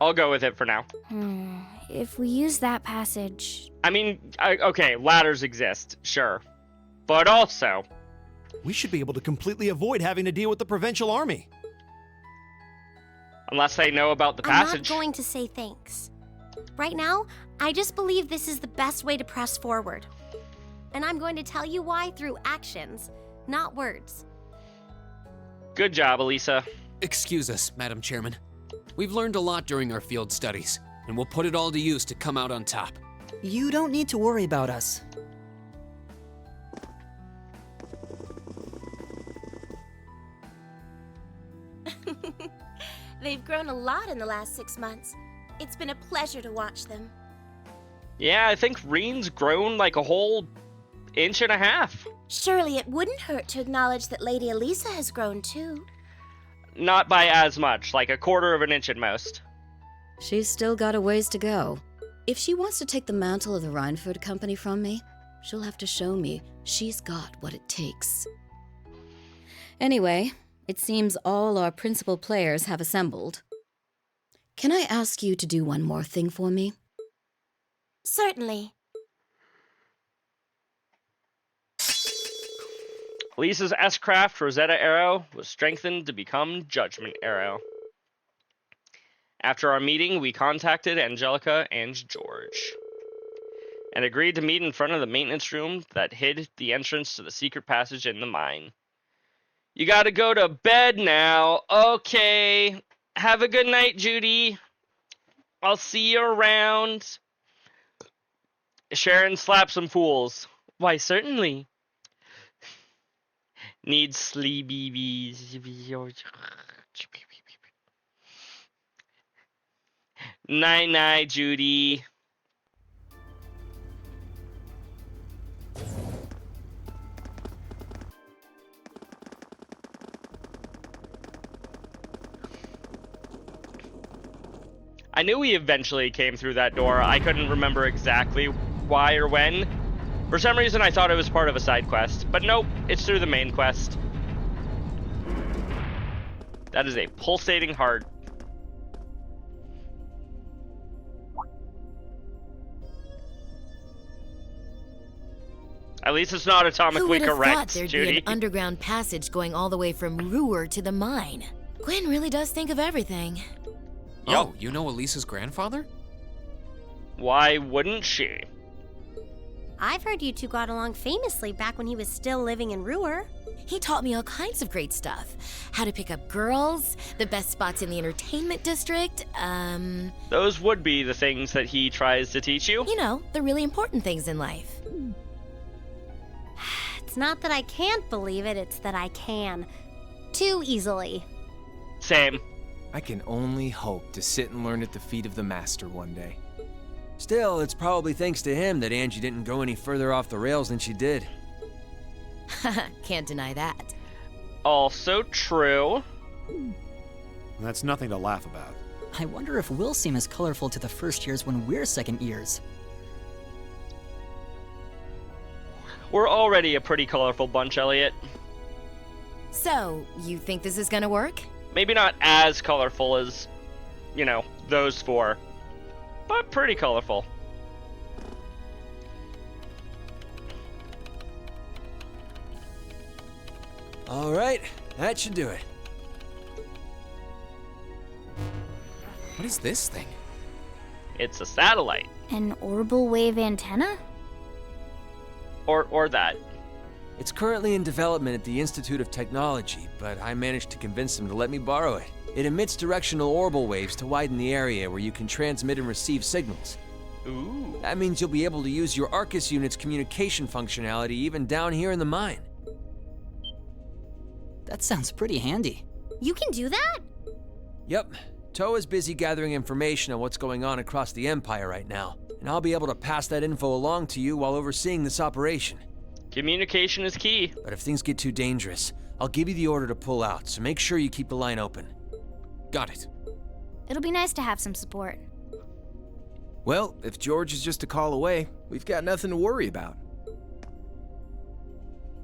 I'll go with it for now. If we use that passage... I mean, okay, ladders exist, sure. But also... We should be able to completely avoid having to deal with the Provincial Army. Unless they know about the passage. I'm not going to say thanks. Right now, I just believe this is the best way to press forward. And I'm going to tell you why through actions, not words. Good job, Elisa. Excuse us, Madam Chairman. We've learned a lot during our field studies, and we'll put it all to use to come out on top. You don't need to worry about us. They've grown a lot in the last 6 months. It's been a pleasure to watch them. Yeah, I think Reen's grown like a whole 1.5 inches. Surely it wouldn't hurt to acknowledge that Lady Elisa has grown too. Not by as much, like 1/4 of an inch at most. She's still got a ways to go. If she wants to take the mantle of the Reinford Company from me, she'll have to show me she's got what it takes. Anyway, it seems all our principal players have assembled. Can I ask you to do one more thing for me? Certainly. Lisa's S-Craft Rosetta Arrow was strengthened to become Judgment Arrow. After our meeting, we contacted Angelica and George and agreed to meet in front of the maintenance room that hid the entrance to the secret passage in the mine. You gotta go to bed now. Okay. Have a good night, Judy. I'll see you around. Sharon slapped some fools. Why, certainly. Need sleepy. Night, Judy. I knew we eventually came through that door. I couldn't remember exactly why or when. For some reason, I thought it was part of a side quest, but nope, it's through the main quest. That is a pulsating heart. At least it's not atomically Who would have correct, thought there'd Judy. be an underground passage going all the way from Ruhr to the mine? Gwen really does think of everything. Oh, you know Elisa's grandfather? Why wouldn't she? I've heard you two got along famously back when he was still living in Ruhr. He taught me all kinds of great stuff. How to pick up girls, the best spots in the entertainment district, Those would be the things that he tries to teach you. you know, the really important things in life. It's not that I can't believe it, it's that I can. Too easily. Same. I can only hope to sit and learn at the feet of the master one day. Still, it's probably thanks to him that Angie didn't go any further off the rails than she did. Can't deny that. Also true. That's nothing to laugh about. I wonder if we'll seem as colorful to the first years when we're second years. We're already a pretty colorful bunch, Elliot. So, you think this is gonna work? Maybe not as colorful as, you know, those four, but pretty colorful. All right, that should do it. What is this thing? It's a satellite. An orbital wave antenna? Or that. It's currently in development at the Institute of Technology, but I managed to convince them to let me borrow it. It emits directional orbital waves to widen the area where you can transmit and receive signals. Ooh. That means you'll be able to use your Arcus unit's communication functionality even down here in the mine. That sounds pretty handy. You can do that? Yep. Toa's busy gathering information on what's going on across the Empire right now, and I'll be able to pass that info along to you while overseeing this operation. Communication is key. But if things get too dangerous, I'll give you the order to pull out, so make sure you keep the line open. Got it. It'll be nice to have some support. Well, if George is just a call away, we've got nothing to worry about.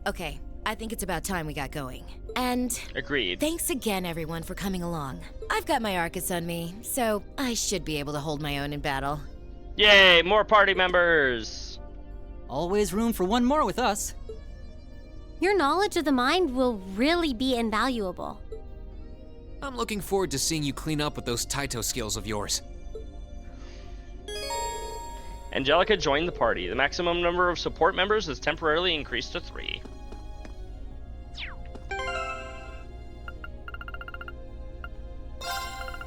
Okay, I think it's about time we got going. And Agreed. thanks again, everyone, for coming along. I've got my Arcus on me, so I should be able to hold my own in battle. Yay, more party members. Always room for one more with us. Your knowledge of the mind will really be invaluable. I'm looking forward to seeing you clean up with those Taito skills of yours. Angelica joined the party. The maximum number of support members is temporarily increased to 3.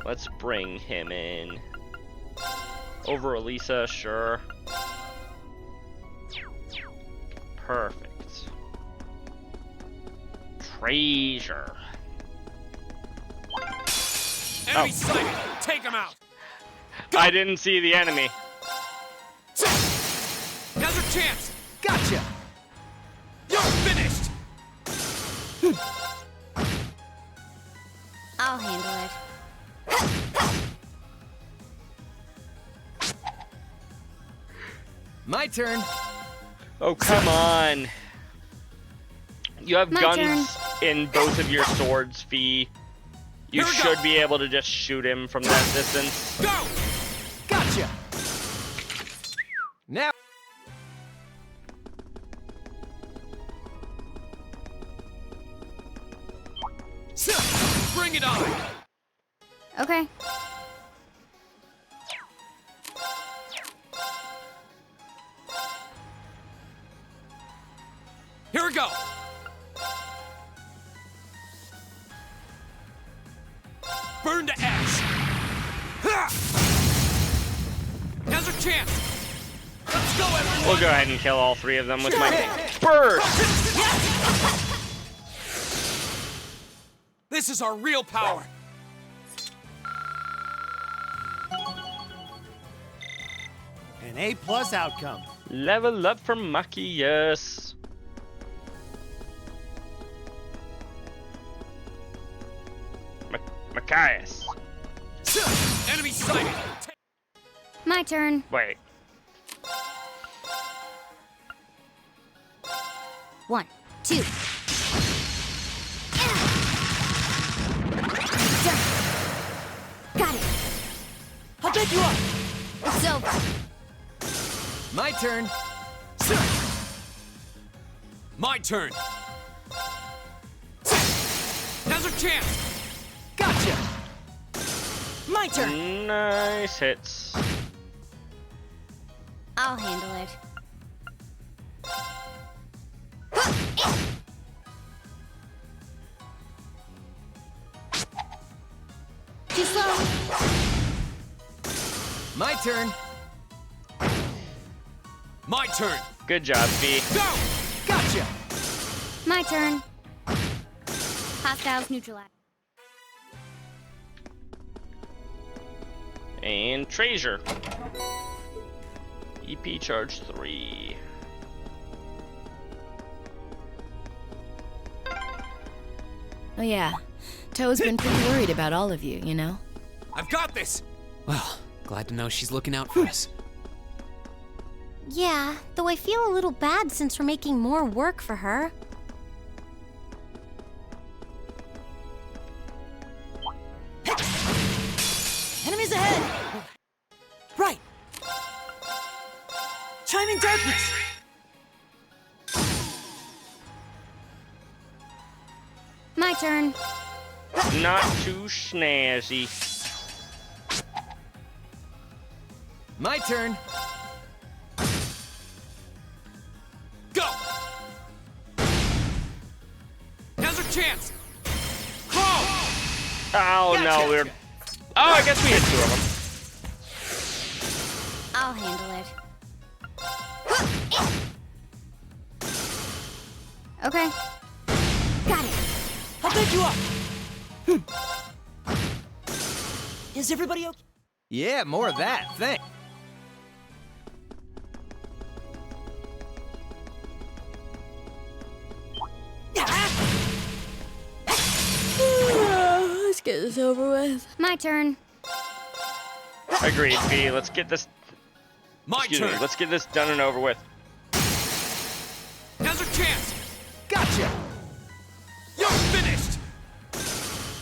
Let's bring him in. Over Elisa, sure. Perfect. Treasure. Enemy sighted! Take him out! I didn't see the enemy. Now's your chance! Gotcha! You're finished! I'll handle it. My turn. Oh, come on. You have My guns in both of your swords, Fee. You Here we should go. be able to just shoot him from that distance. Go! Gotcha. Now. Bring it on! Okay. Here we go! Burn to ash! Ha! Now's your chance! Let's go, everyone! We'll go ahead and kill all 3 of them with my bird. This is our real power! An A+ outcome. Level up for Machias. Machias. Enemy sighted! My turn. Wait. 1, 2. Done. Got it. I'll pick you up. It's over. My turn. My turn! Now's our chance! Gotcha. My turn. Nice hits. I'll handle it. Too slow. My turn. My turn! Good job, Fee. Go! Gotcha. My turn. Hostiles neutralized. And Treasure. EP charge 3. Oh yeah, Toe's been pretty worried about all of you, you know? I've got this! Well, glad to know she's looking out for us. Yeah, though I feel a little bad since we're making more work for her. Enemies ahead! Right! Chiming darkness! My turn. Not too snazzy. My turn. Go! Now's our chance! Oh no, we're. Oh, I guess we hit 2 of them. I'll handle it. Okay. Got it. I'll pick you up! Is everybody okay? Yeah, more of that. Thanks. Let's get this over with. My turn. Agreed, B. Let's get this. My turn! Let's get this done and over with. Now's our chance! Gotcha. You're finished!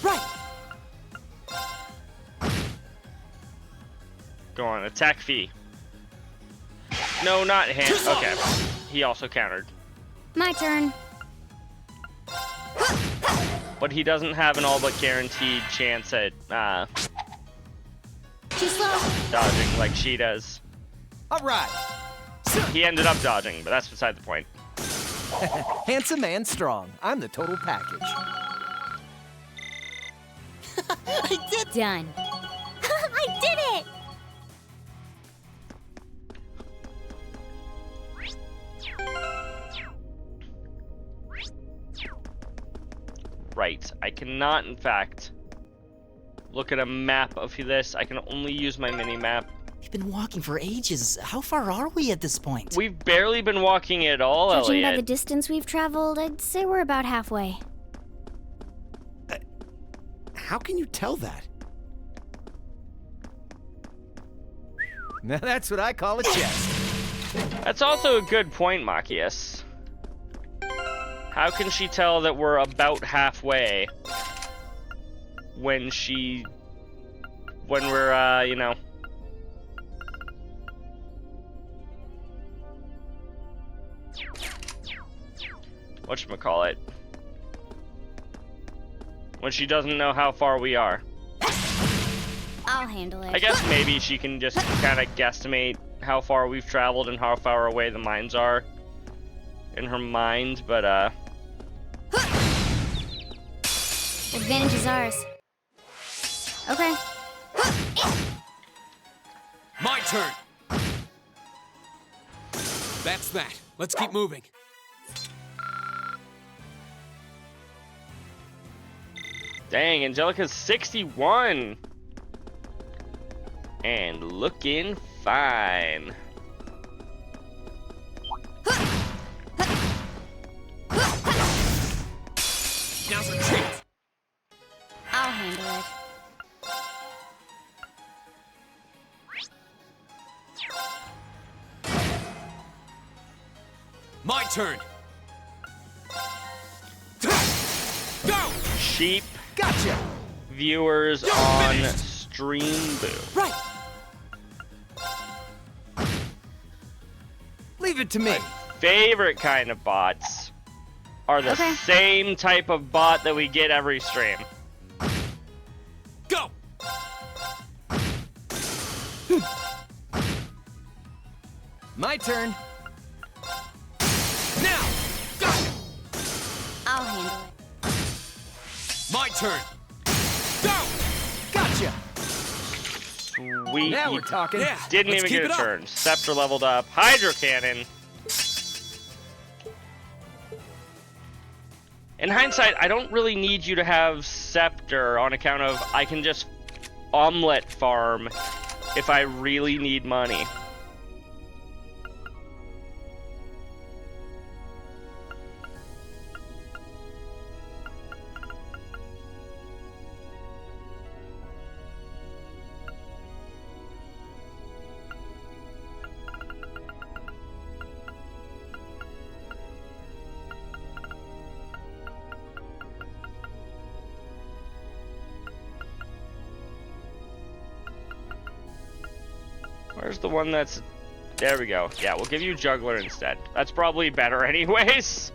Right! Go on, attack Fee. No, not him. Okay. He also countered. My turn. But he doesn't have an all but guaranteed chance at Too slow. dodging like she does. All right. He ended up dodging, but that's beside the point. Handsome and strong. I'm the total package. I did! Done. I did it! Right. I cannot, in fact, look at a map of this. I can only use my mini-map. We've been walking for ages. How far are we at this point? We've barely been walking at all, Judging by the Elliot. distance we've traveled, I'd say we're about halfway. How can you tell that? Now that's what I call a chest. That's also a good point, Machias. How can she tell that we're about halfway when we're, you know... whatchamacallit? When she doesn't know how far we are. I'll handle it. I guess maybe she can just kind of guesstimate how far we've traveled and how far away the mines are in her mind, but Advantage is ours. Okay. My turn! That's that. Let's keep moving. dang, Angelica's 61 and looking fine. Now's our chance. I'll handle it. My turn. Go! Sheep Gotcha. viewers on Stream Boo. Right. Leave it to me. Favorite kind of bots are the Okay. same type of bot that we get every stream. Go! My turn. Now! Go! I'll handle it. My turn. Go! Gotcha. Sweet. Now we're talking. Yeah. Didn't let's even keep get a it up. turn. Scepter leveled up. Hydro Cannon. In hindsight, I don't really need you to have Scepter on account of I can just omelet farm if I really need money. Where's the one that's... There we go. Yeah, we'll give you Juggler instead. That's probably better anyways.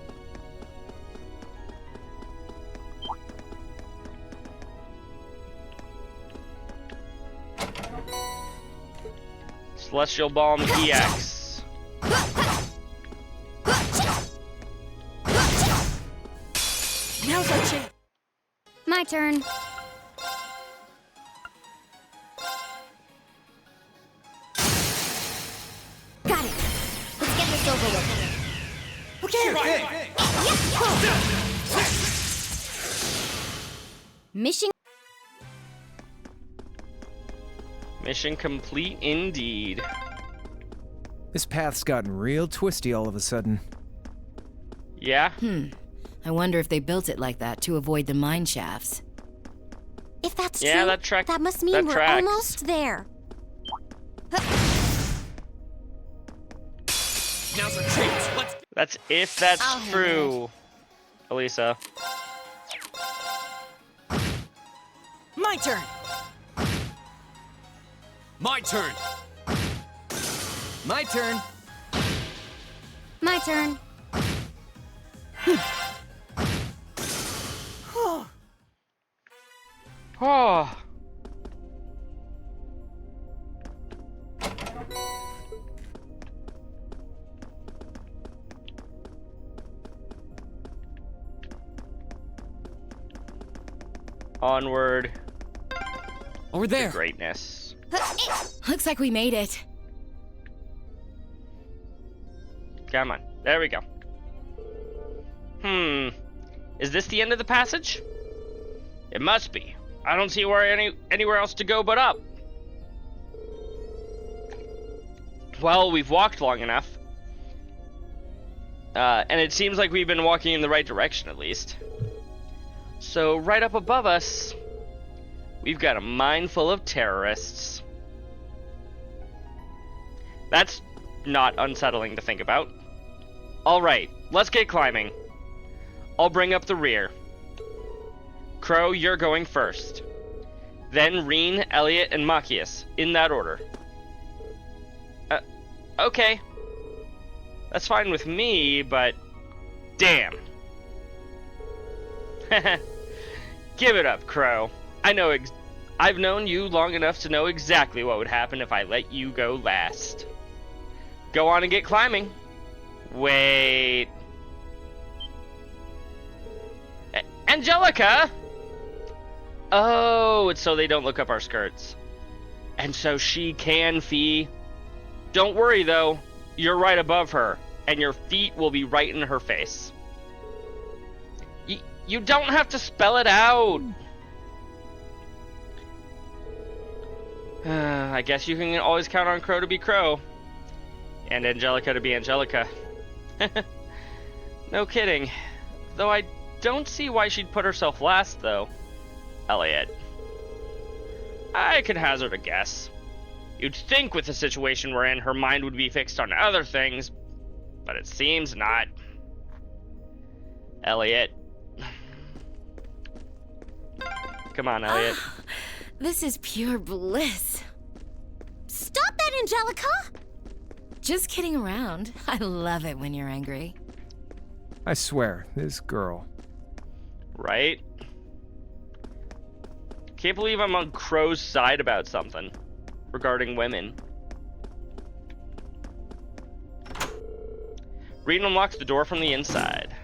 Celestial Balm EX. Now's our chance. My turn. Got it. Let's get this over with. Okay. Mission. Mission complete indeed. This path's gotten real twisty all of a sudden. Yeah? I wonder if they built it like that to avoid the mine shafts. If that's Yeah, true, that must mean that we're tracks. almost there. Now's our chance. Let's. That's if that's I'll handle true, Elisa. My turn. My turn. My turn. My turn. Oh. Onward Over to there. greatness. Looks like we made it. Come on. There we go. Is this the end of the passage? It must be. I don't see anywhere else to go but up. Well, we've walked long enough. And it seems like we've been walking in the right direction, at least. So, right up above us, we've got a mine full of terrorists. That's not unsettling to think about. Alright, let's get climbing. I'll bring up the rear. Crow, you're going first. Then Reen, Elliot, and Machias, in that order. Okay. That's fine with me, but... Damn. Give it up, Crow. I've known you long enough to know exactly what would happen if I let you go last. Go on and get climbing. Wait. Angelica! Oh, it's so they don't look up our skirts. And so she can fee. Don't worry, though. You're right above her, and your feet will be right in her face. You don't have to spell it out. I guess you can always count on Crow to be Crow. And Angelica to be Angelica. No kidding. Though I don't see why she'd put herself last, though. Elliot. I could hazard a guess. You'd think with the situation we're in, her mind would be fixed on other things, but it seems not. Elliot. Come on, Elliot. This is pure bliss. Stop that, Angelica! Just kidding around. I love it when you're angry. I swear, this girl. Right? Can't believe I'm on Crow's side about something regarding women. Reen unlocks the door from the inside.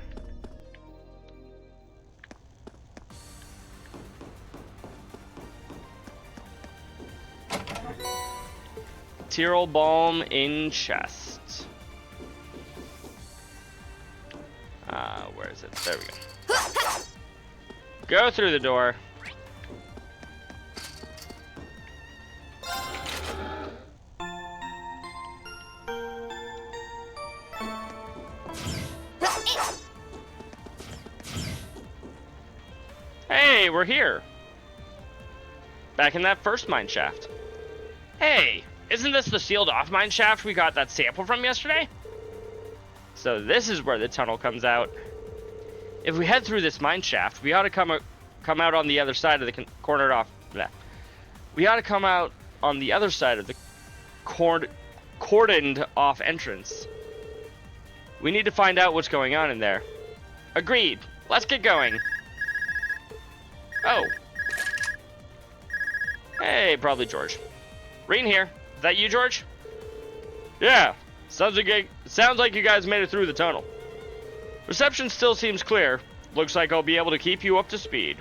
Tyrol Balm in chest. Where is it? There we go. Go through the door. Hey, we're here. Back in that first mine shaft. Hey, isn't this the sealed off mine shaft we got that sample from yesterday? So this is where the tunnel comes out. If we head through this mine shaft, we ought to come out on the other side of the cornered off. Bleh. We ought to come out on the other side of the cordoned off entrance. We need to find out what's going on in there. Agreed. Let's get going. Oh. Hey, probably George. Rean here. Is that you, George? Yeah. Sounds like you guys made it through the tunnel. Reception still seems clear. Looks like I'll be able to keep you up to speed.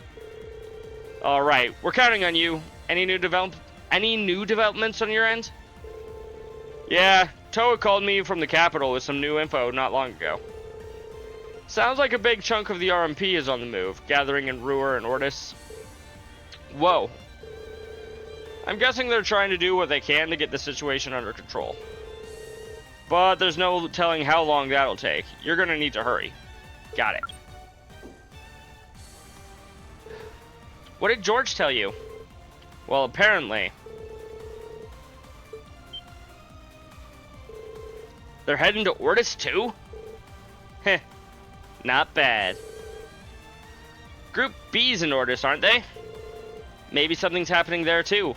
Alright, we're counting on you. Any new developments on your end? Yeah, Toa called me from the capital with some new info not long ago. Sounds like a big chunk of the RMP is on the move, gathering in Ruhr and Ortis. Whoa. I'm guessing they're trying to do what they can to get the situation under control. But there's no telling how long that'll take. You're gonna need to hurry. Got it. What did George tell you? Well, apparently they're heading to Ortis too? Heh. Not bad. Group B's in Ortis, aren't they? Maybe something's happening there too.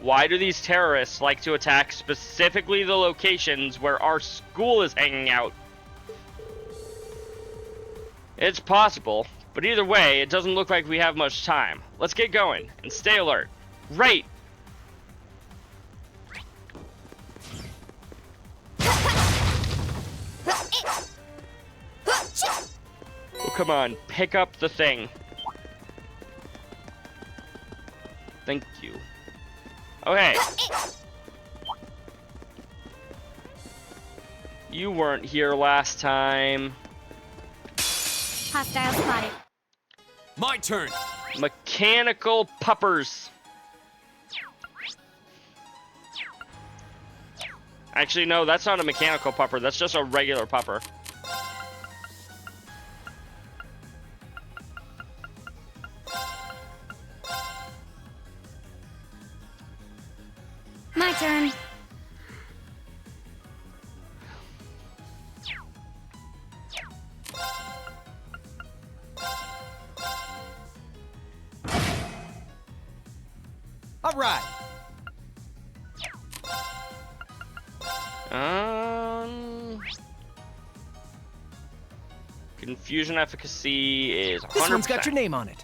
Why do these terrorists like to attack specifically the locations where our school is hanging out? It's possible, but either way, it doesn't look like we have much time. Let's get going and stay alert. Right! Oh, come on, pick up the thing. Thank you. Okay. You weren't here last time. Hostile spotted. My turn. Mechanical puppers. Actually, no, that's not a mechanical pupper. That's just a regular pupper. My turn. All right. Confusion efficacy is 100%. This one's got your name on it.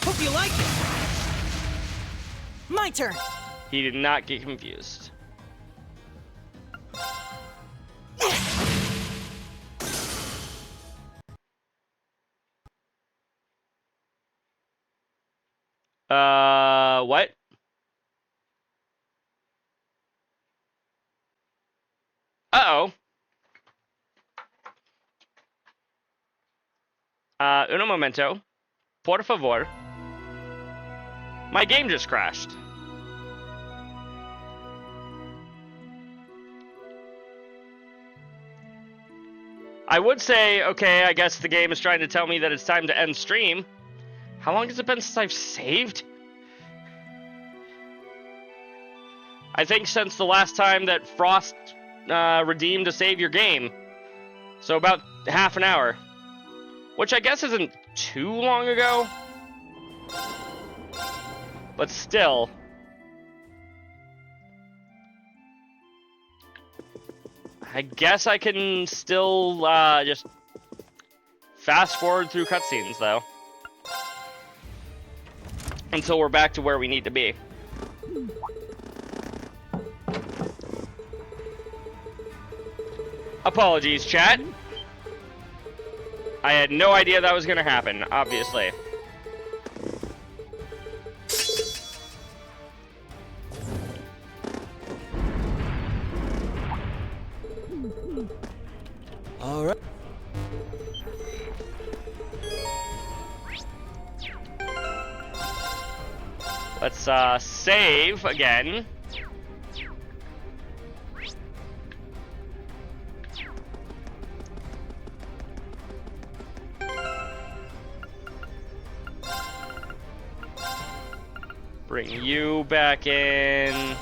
Hope you like it. My turn. He did not get confused. What? Uh-oh. Uno momento. Por favor. My game just crashed. I would say, okay, I guess the game is trying to tell me that it's time to end stream. How long has it been since I've saved? I think since the last time that Frost redeemed to save your game. So about half an hour. Which I guess isn't too long ago. But still. I guess I can still just fast forward through cutscenes though. Until we're back to where we need to be. Apologies, chat. I had no idea that was gonna happen, obviously. All right. Let's save again. Bring you back in.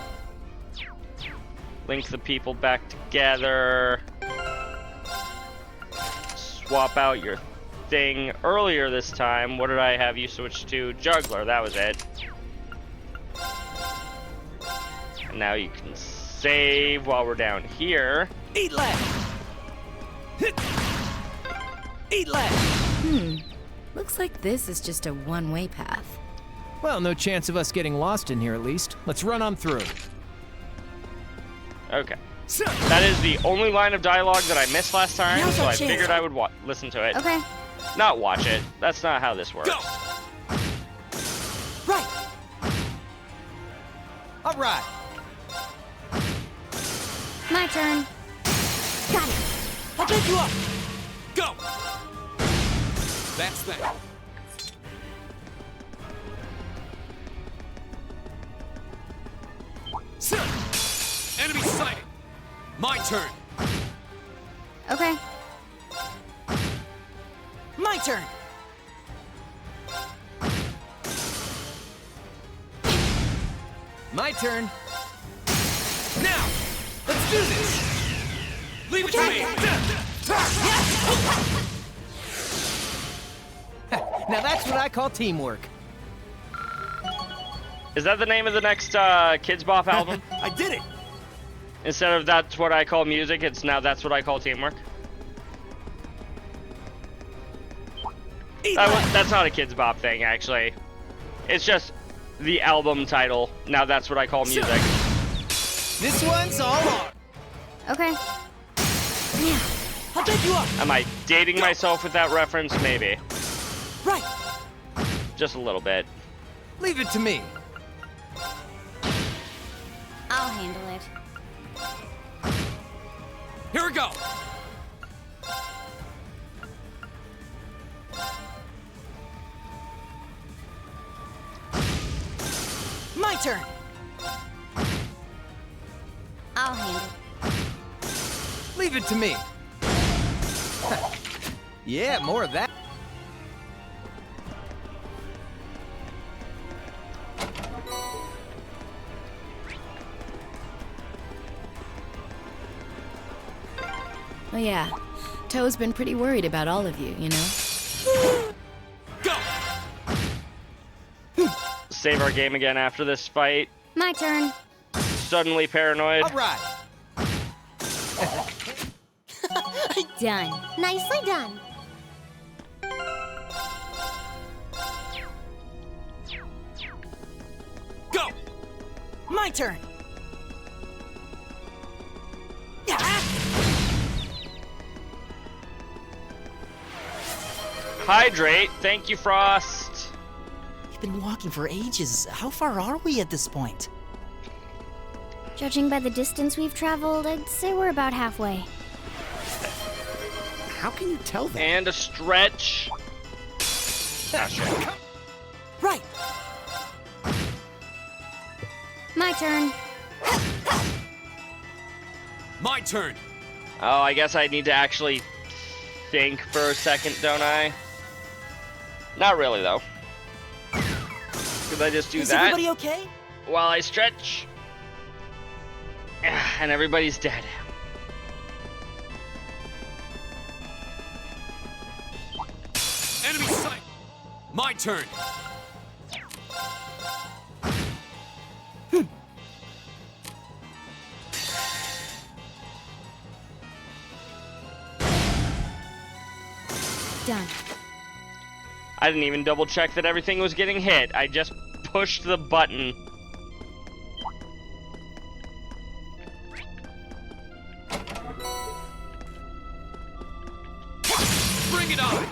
Link the people back together. Swap out your thing earlier this time. What did I have you switch to? Juggler, that was it. And now you can save while we're down here. Eat left! Eat left! Looks like this is just a one-way path. Well, no chance of us getting lost in here at least. Let's run on through. Okay. That is the only line of dialogue that I missed last time, Now's so our I chance. figured I would listen to it. Okay. Not watch it. That's not how this works. Go! Right! All right. My turn. Got it. I'll pick you up! Go! That's that. Enemy sighted. My turn. Okay. My turn! My turn. Now! Let's do this! Leave it to me. Now that's what I call teamwork. Is that the name of the next Kids Bop album? I did it! Instead of That's What I Call Music, it's now That's What I Call Teamwork? That's not a Kids Bop thing, actually. It's just the album title. Now That's What I Call Music. This one's all on. Okay. I'll pick you up! Am I dating myself with that reference? Maybe. Right! Just a little bit. Leave it to me. I'll handle it. Here we go. My turn! I'll handle it. Leave it to me. Yeah, more of that. Oh yeah, Toe's been pretty worried about all of you, you know? Go! Save our game again after this fight. My turn. Suddenly paranoid. All right. Done. Nicely done. Go! My turn! Hydrate. Thank you, Frost. We've been walking for ages. How far are we at this point? Judging by the distance we've traveled, I'd say we're about halfway. How can you tell that? And a stretch. Ah, shit. Right! My turn. My turn. Oh, I guess I need to actually think for a second, don't I? Not really, though. Could I just do Is that everybody okay? while I stretch? And everybody's dead. Enemy sight. My turn. Done. I didn't even double check that everything was getting hit. I just pushed the button. Bring it on.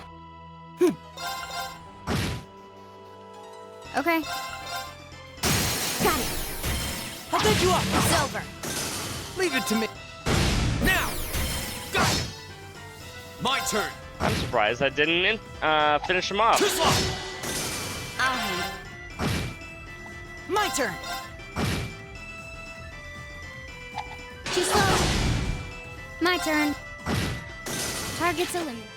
Okay. Got it. I'll pick you up! It's over. Leave it to me. Now. Got it. My turn. I'm surprised I didn't finish him off. Too slow. I'll handle it. My turn! Too slow. My turn. Target's eliminated.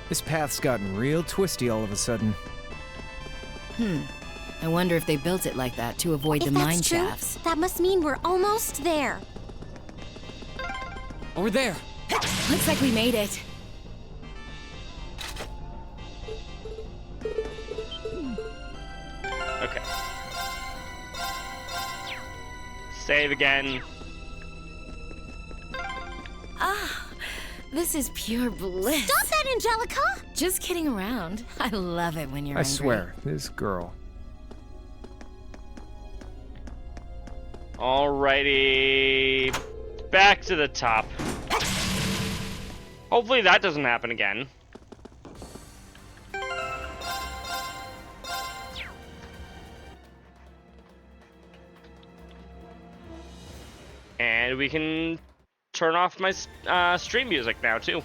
This path's gotten real twisty all of a sudden. I wonder if they built it like that to avoid If the mine that's true, shafts. that must mean we're almost there. Over there. Looks like we made it. Okay. Save again. Ah, this is pure bliss. Stop that, Angelica! Just kidding around. I love it when you're I angry. swear, this girl. Alrighty. Back to the top. Hopefully that doesn't happen again. And we can turn off my stream music now, too.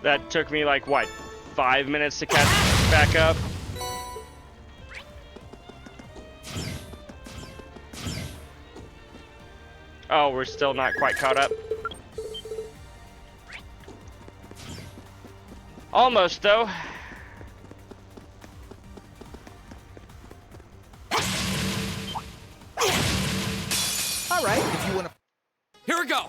That took me like, what, 5 minutes to catch back up? Oh, we're still not quite caught up. Almost, though. All right, if you want to. Here we go!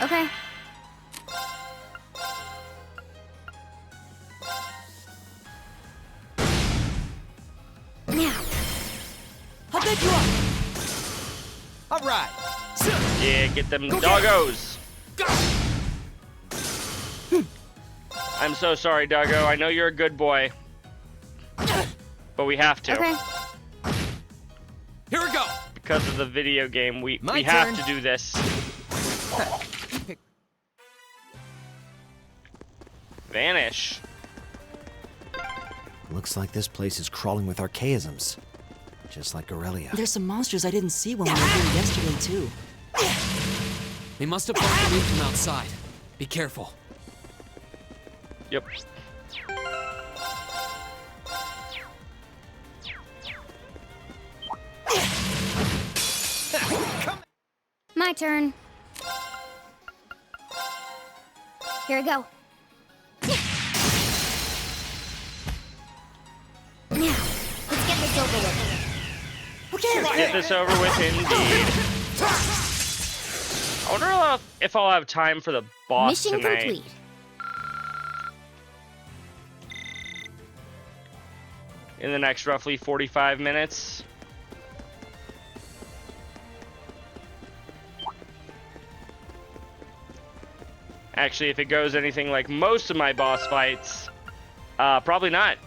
Okay. Now. I'll pick you up. All right. Yeah, get them doggos. I'm so sorry, doggo. I know you're a good boy. But we have to. Okay. Here we go! Because of the video game, we My have turn. to do this. Vanish. Looks like this place is crawling with archaisms. Just like Aurelia. There's some monsters I didn't see when we were here yesterday, too. They must have bumped me from outside. Be careful. Yep. My turn. Here we go. Now, let's get this over with. Okay. Get this over with, indeed. I wonder if I'll have time for the boss Mission tonight. complete. In the next roughly 45 minutes. Actually, if it goes anything like most of my boss fights, probably not.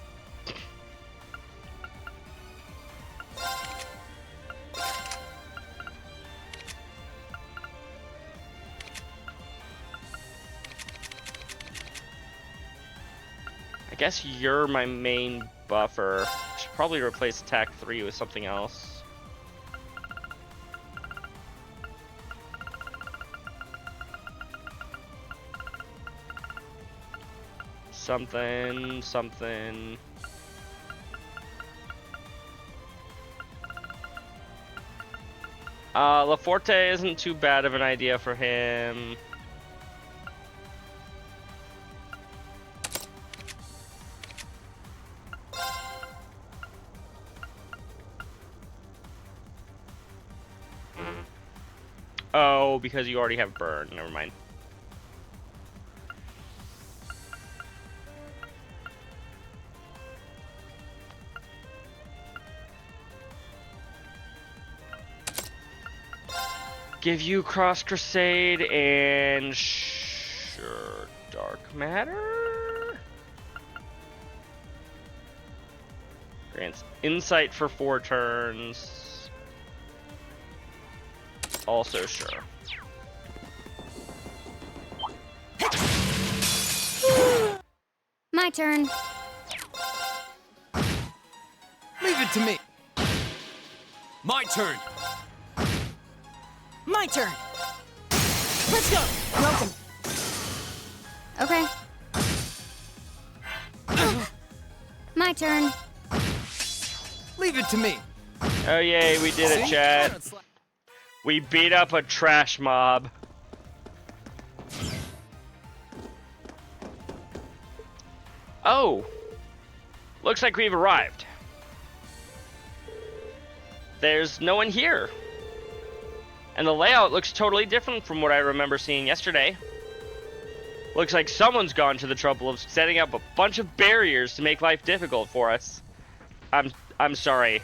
I guess you're my main buffer. Should probably replace attack 3 with something else. Something. LaForte isn't too bad of an idea for him. Oh, because you already have burn. Never mind. Give you Cross Crusade and sure, Dark Matter. Grants Insight for 4 turns. Also sure. My turn. Leave it to me. My turn! My turn! Let's go! Welcome. Okay. My turn. Leave it to me. Oh yay, we did it, See? chat. We beat up a trash mob. Oh, looks like we've arrived. There's no one here. And the layout looks totally different from what I remember seeing yesterday. Looks like someone's gone to the trouble of setting up a bunch of barriers to make life difficult for us. I'm sorry.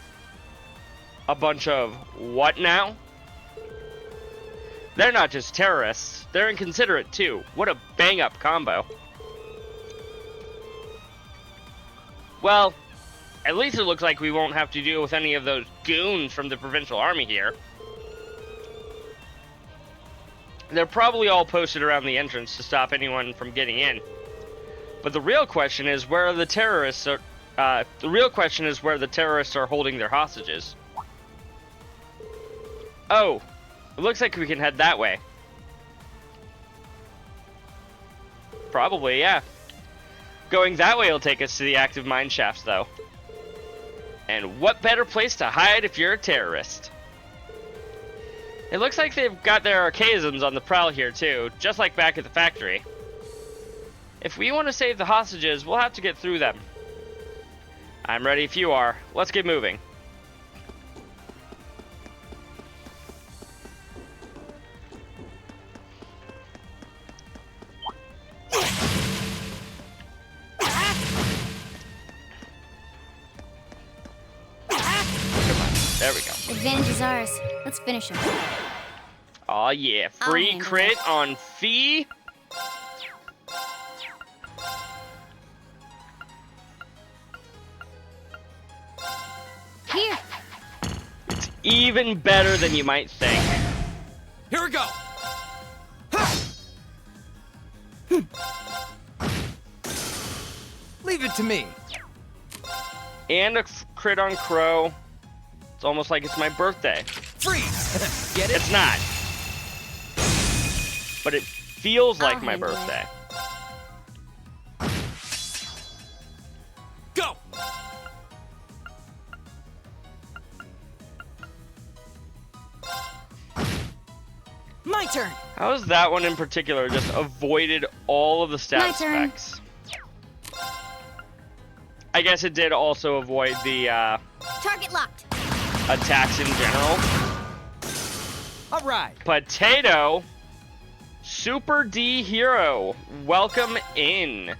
A bunch of what now? They're not just terrorists, they're inconsiderate too. What a bang-up combo. Well, at least it looks like we won't have to deal with any of those goons from the Provincial Army here. They're probably all posted around the entrance to stop anyone from getting in. But the real question is where the terrorists are holding their hostages. Oh, it looks like we can head that way. Probably, yeah. Going that way will take us to the active mine shafts, though. And what better place to hide if you're a terrorist? It looks like they've got their archaisms on the prowl here, too, just like back at the factory. If we want to save the hostages, we'll have to get through them. I'm ready if you are. Let's get moving. There we go. Advantage is ours. Let's finish him. Aw, yeah. Free crit on Fee. Here. It's even better than you might think. Here we go. Leave it to me. And a crit on Crow. It's almost like it's my birthday. Freeze! Get it? It's not. But it feels like my birthday. Go! My turn! How is that one in particular just avoided all of the stat My turn. specs? I guess it did also avoid the Target locked. attacks in general. All right. Potato, Super D Hero, welcome in.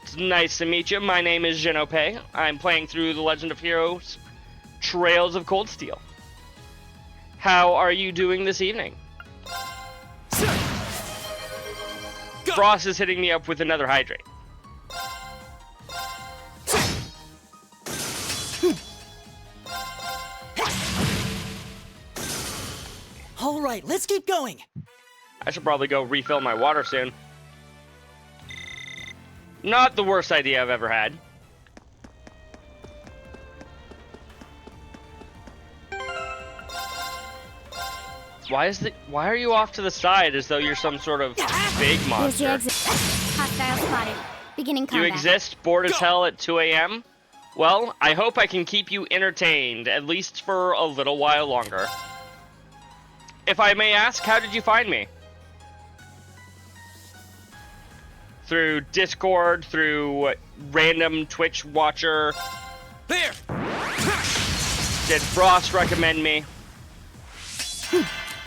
It's nice to meet you. My name is Genope. I'm playing through The Legend of Heroes, Trails of Cold Steel. How are you doing this evening? Frost is hitting me up with another hydrate. All right, let's keep going. I should probably go refill my water soon. Not the worst idea I've ever had. Why are you off to the side as though you're some sort of big Here's the monster? exit. Hostile spotted. Beginning You combat. exist, bored as hell at 2 a.m.? Well, I hope I can keep you entertained, at least for a little while longer. If I may ask, how did you find me? Through Discord, through random Twitch watcher? There! Did Frost recommend me?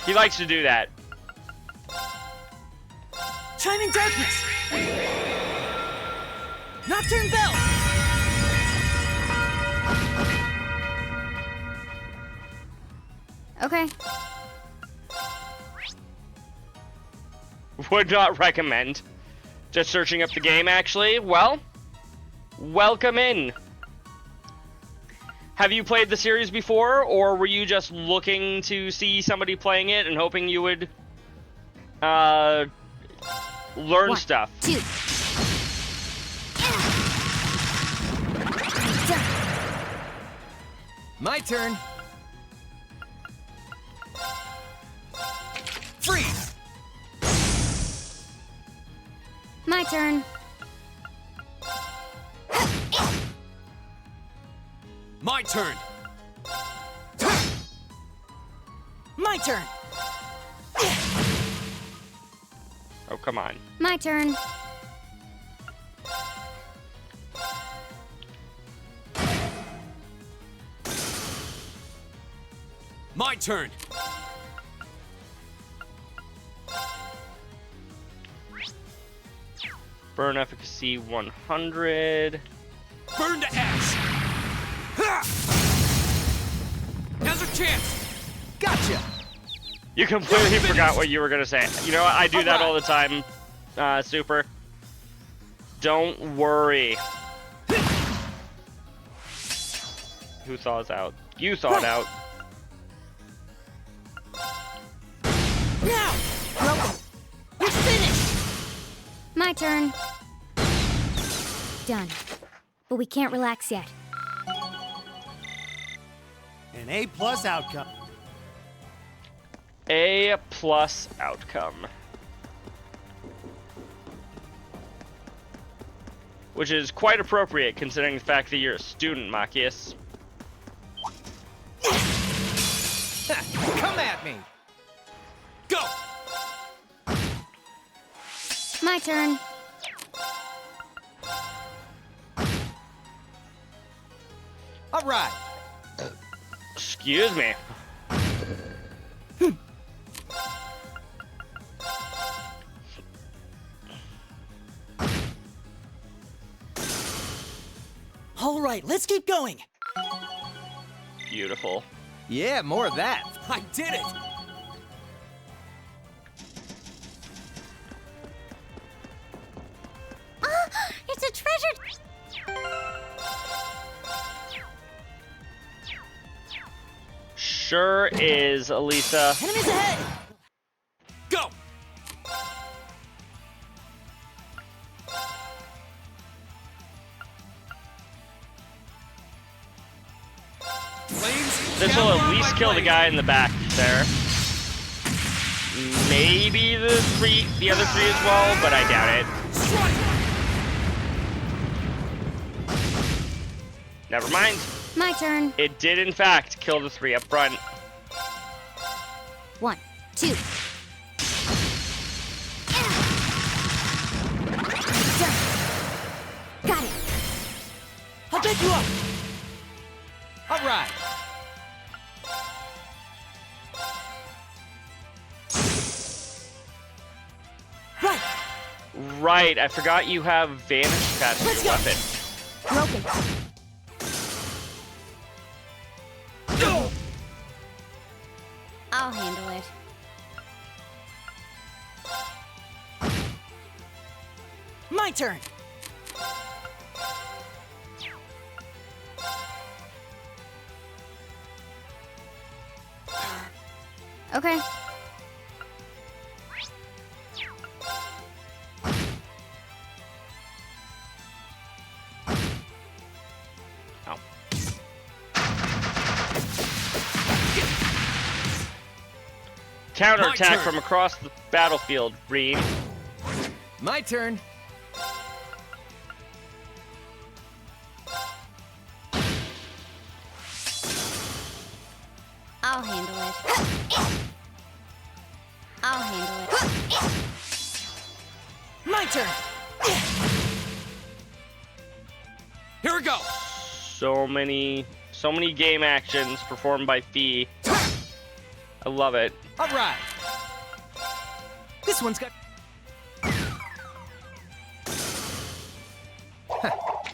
He likes to do that. Chiming darkness! Nocturne bell! Okay. Would not recommend. Just searching up the game, actually. Well, welcome in. Have you played the series before, or were you just looking to see somebody playing it and hoping you would learn stuff? 2. My turn. Freeze! My turn. My turn. My turn! Oh, come on. My turn. My turn. Burn efficacy 100. Burn to ash. Ha! Now's our chance. Gotcha! You completely forgot what you were gonna say. You know what? I do that all the time, Super. Don't worry. Who thaws out? You thawed out. Now! You're finished! My turn. Done. But we can't relax yet. An A+ outcome. A+ outcome. Which is quite appropriate considering the fact that you're a student, Machias. Come at me! Go! My turn. All right. Excuse me. All right, let's keep going. Beautiful. Yeah, more of that. I did it! It's a treasure. Sure is, Elisa. Enemies ahead! Go! Flames. This will at least kill the guy in the back there. Maybe the other three as well, but I doubt it. Never mind. My turn. It did in fact kill the three up front. 1, 2. Done. Got it. I'll pick you up! All right. Right! Right, I forgot you have Vanish past Let's your go. weapon. Broken. I'll handle it. My turn! Okay. Oh. Counterattack from across the battlefield, Reed. My turn. I'll handle it. I'll handle it. My turn! Here we go. So many game actions performed by Fee. I love it. All right. This one's got...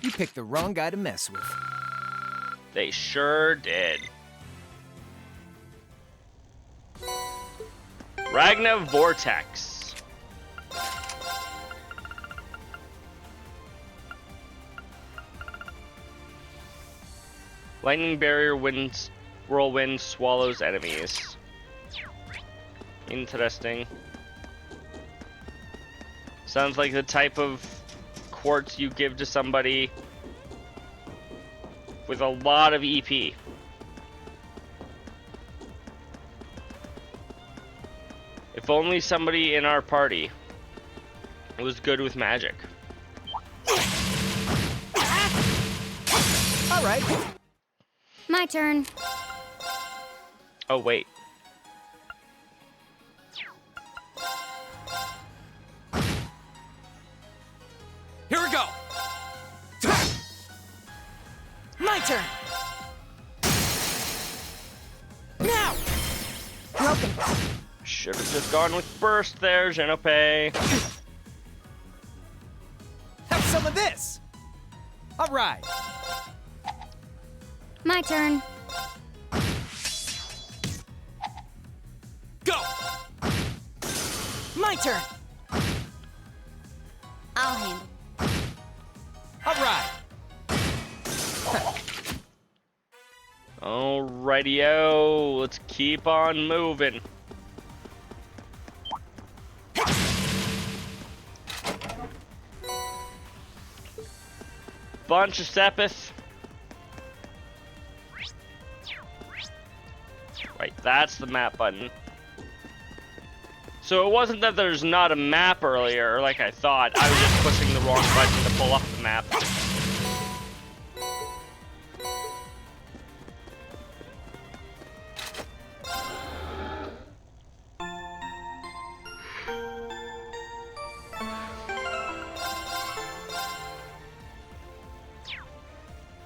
You picked the wrong guy to mess with. They sure did. Ragna Vortex. Lightning barrier whirlwind swallows enemies. Interesting. Sounds like the type of quartz you give to somebody with a lot of EP. If only somebody in our party was good with magic. All right. My turn. Oh, wait. Here we go. My turn! Now! broken. Should have just gone with burst there, Genope. Have some of this! Alright. My turn. Go! My turn! I'll handle. Alright. Alrighty-o, let's keep on moving. Bunch of Sepith. Right, that's the map button. So it wasn't that there's not a map earlier, like I thought. I was just pushing the wrong button to pull up the map.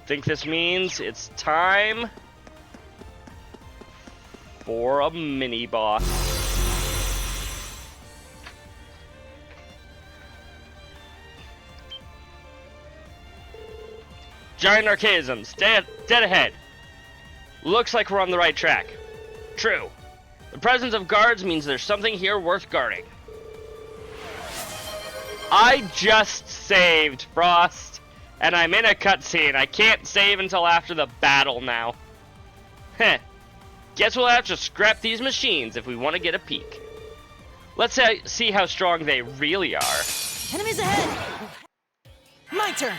Think this means it's time for a mini boss. Giant Archaisms, dead ahead. Looks like we're on the right track. True. The presence of guards means there's something here worth guarding. I just saved, Frost, and I'm in a cutscene. I can't save until after the battle now. Heh. Guess we'll have to scrap these machines if we want to get a peek. Let's see how strong they really are. Enemies ahead! My turn!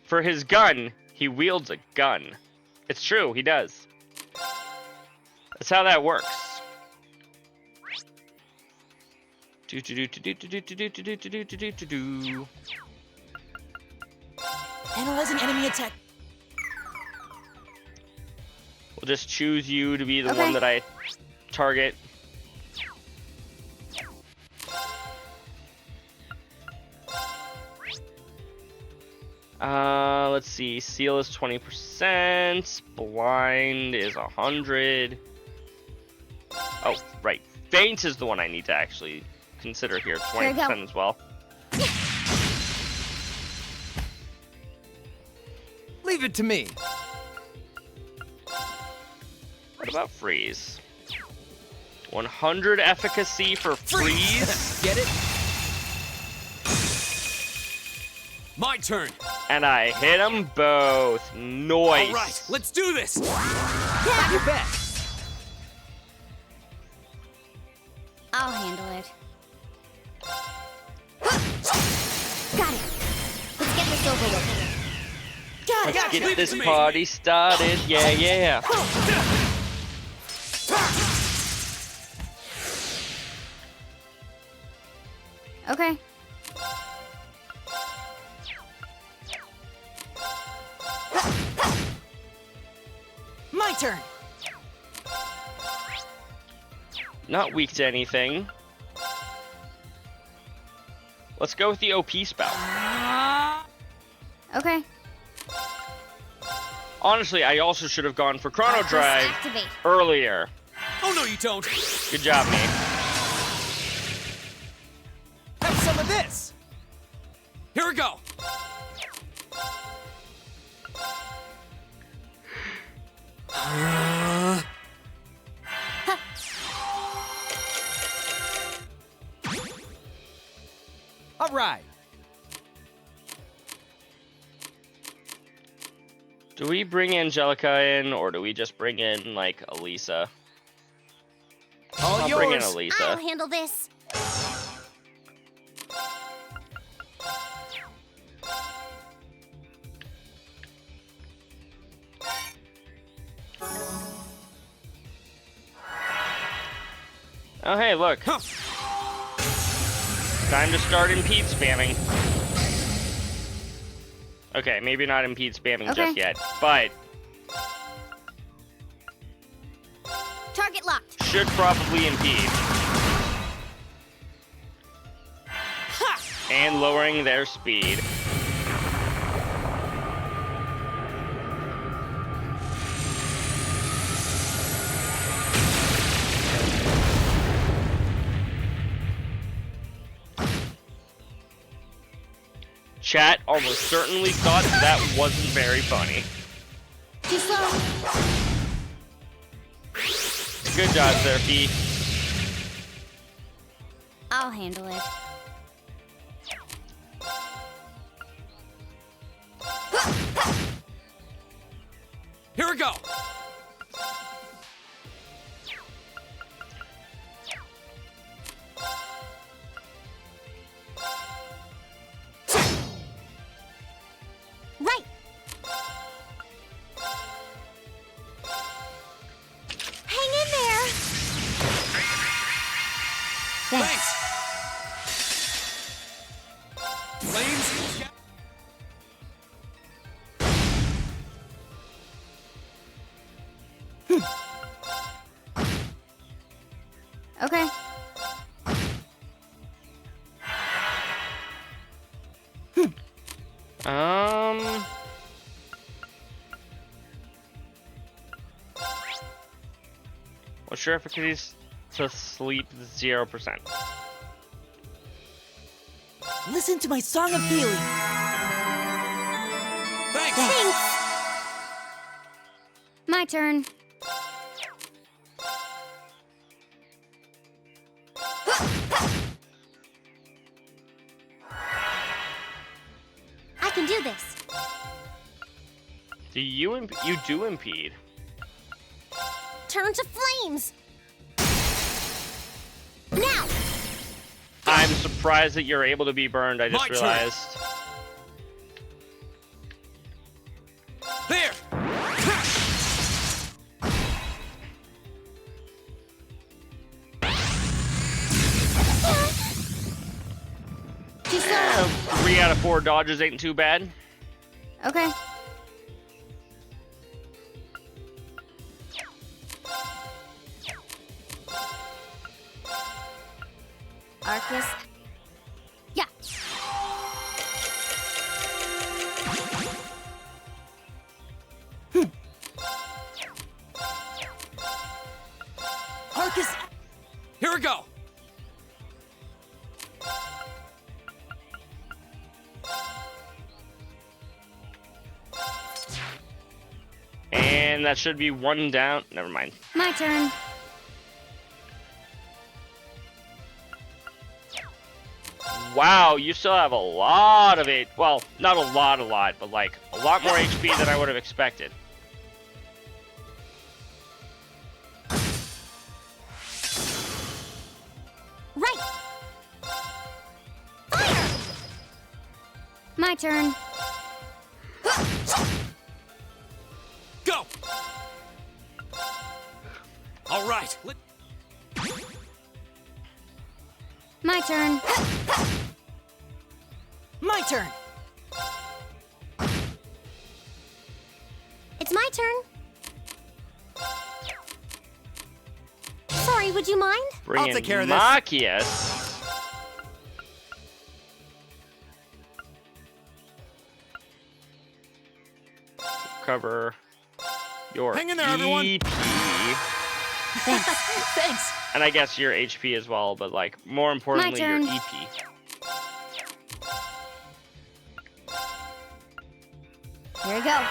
For his gun, he wields a gun. It's true, he does. That's how that works. Analyzing enemy attack. We'll just choose you to be the one that I target. Let's see. Seal is 20%. Blind is 100. Oh, right. Feint is the one I need to actually consider here. 20% as well. Leave it to me. What about freeze? 100 efficacy for freeze. Get it? My turn. And I hit them both. Nice. All right, let's do this. Yeah, you bet. I'll handle it. Got it. Let's get this over with. Let's get this party started. Yeah, yeah. Okay. My turn. Not weak to anything. Let's go with the OP spell. Okay. Honestly, I also should have gone for Chrono Drive Activate. earlier. Oh no, you don't. Good job, me. Have some of this. Here we go. All right. Do we bring Angelica in, or do we just bring in, like, Elisa? I'll bring in Elisa. I'll handle this. Oh, hey, look. Time to start impede spamming. Okay, maybe not impede spamming just yet, but Target locked. should probably impede. And lowering their speed. Chat almost certainly thought that wasn't very funny. Too slow. Good job there, P. I'll handle it. Here we go! Right. Hang in there. Thanks! Flames? Okay. What's your efficacy to sleep? 0%. Listen to my song of healing. Thanks! My turn. I can do this. Do you do impede? Turn to flames. Now. I'm surprised that you're able to be burned. I just My turn. realized. There! Too slow. 3 out of 4 dodges ain't too bad. Okay. Arcus. Yeah. Arcus! Here we go! And that should be 1 down. Never mind. My turn. Wow, you still have a lot of it. Well, not a lot, but like a lot more HP than I would have expected. Right. My turn. Go! All right. My turn. My turn. It's my turn. Sorry, would you mind? Bring take care in of this. Machias. Cover your Hang in there, everyone. EP. Thanks. And I guess your HP as well, but like more importantly your turn. EP. Here we go.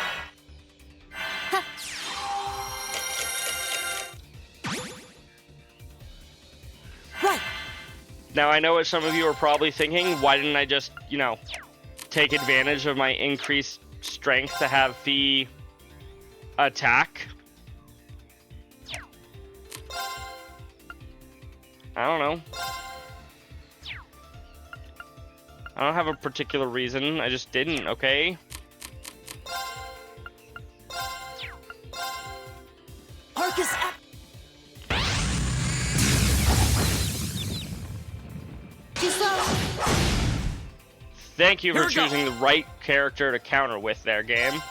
Right. Now I know what some of you are probably thinking, why didn't I just, you know, take advantage of my increased strength to have Fee attack? I don't know. I don't have a particular reason, I just didn't, okay? Arcus! Too slow. Thank you for Here we go. choosing the right character to counter with there, game.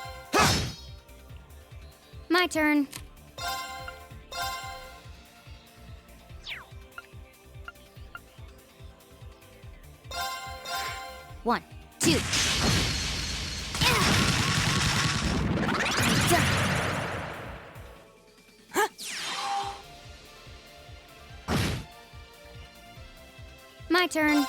My turn. One, two. My turn.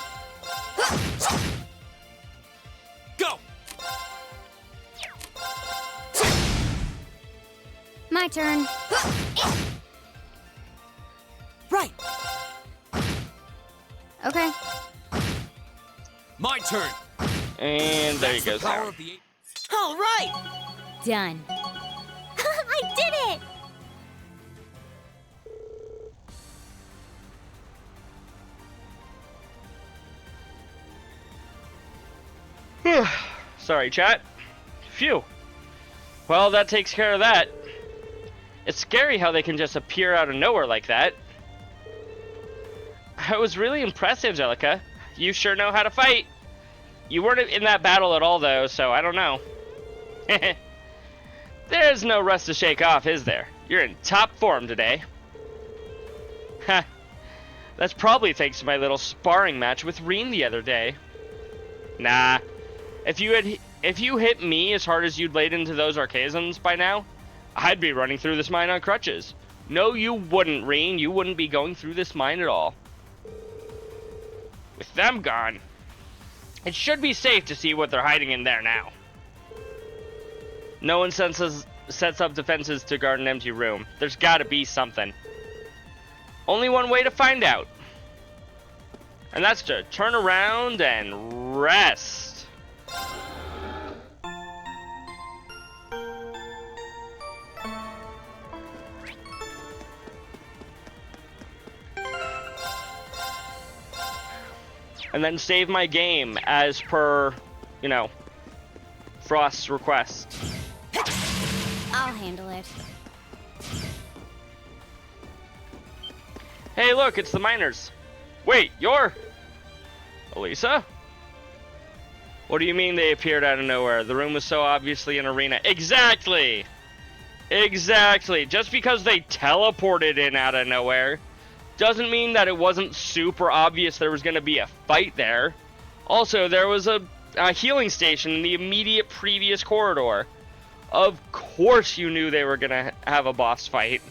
turn. Right. Okay. My turn. And there you go. Power of the All right! Done. I did it! Sorry, chat. Phew. Well, that takes care of that. It's scary how they can just appear out of nowhere like that. It was really impressive, Angelica. You sure know how to fight. You weren't in that battle at all, though, so I don't know. There's no rust to shake off, is there? You're in top form today. Ha. That's probably thanks to my little sparring match with Rean the other day. Nah. If you hit me as hard as you'd laid into those archaisms by now, I'd be running through this mine on crutches. No, you wouldn't, Rean. You wouldn't be going through this mine at all. With them gone, it should be safe to see what they're hiding in there now. No one sets up defenses to guard an empty room. There's gotta be something. Only one way to find out. And that's to turn around and rest. And then save my game as per, you know, Frost's request. I'll handle it. Hey, look, it's the miners. Wait, you're Elisa? What do you mean they appeared out of nowhere? The room was so obviously an arena. Exactly! Exactly. Just because they teleported in out of nowhere doesn't mean that it wasn't super obvious there was going to be a fight there. Also, there was a healing station in the immediate previous corridor. Of course you knew they were going to have a boss fight.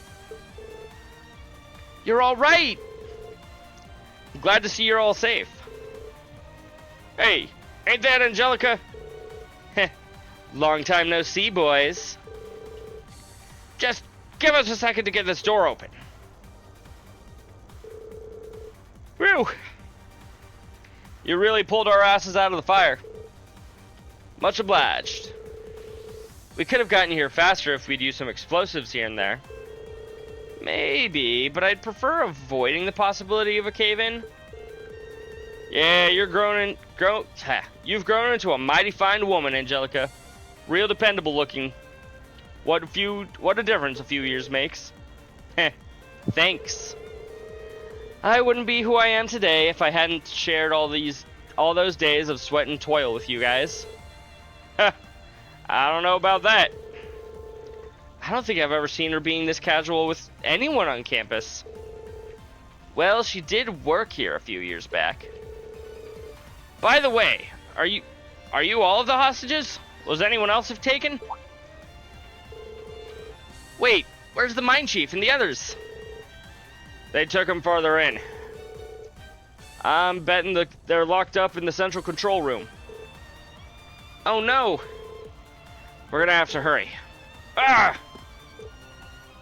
You're all right. I'm glad to see you're all safe. Hey, ain't that Angelica? Heh, long time no see, boys. Just give us a second to get this door open. Whew. You really pulled our asses out of the fire. Much obliged. We could have gotten here faster if we'd used some explosives here and there. Maybe, but I'd prefer avoiding the possibility of a cave-in. Yeah, you've grown into a mighty fine woman, Angelica. Real dependable looking. What a difference a few years makes. Heh. Thanks. I wouldn't be who I am today if I hadn't shared all those days of sweat and toil with you guys. I don't know about that. I don't think I've ever seen her being this casual with anyone on campus. Well, she did work here a few years back. By the way, are you all of the hostages? Was anyone else have taken? Wait, where's the mine chief and the others? They took him farther in. I'm betting they're locked up in the central control room. Oh no! We're gonna have to hurry. Ah!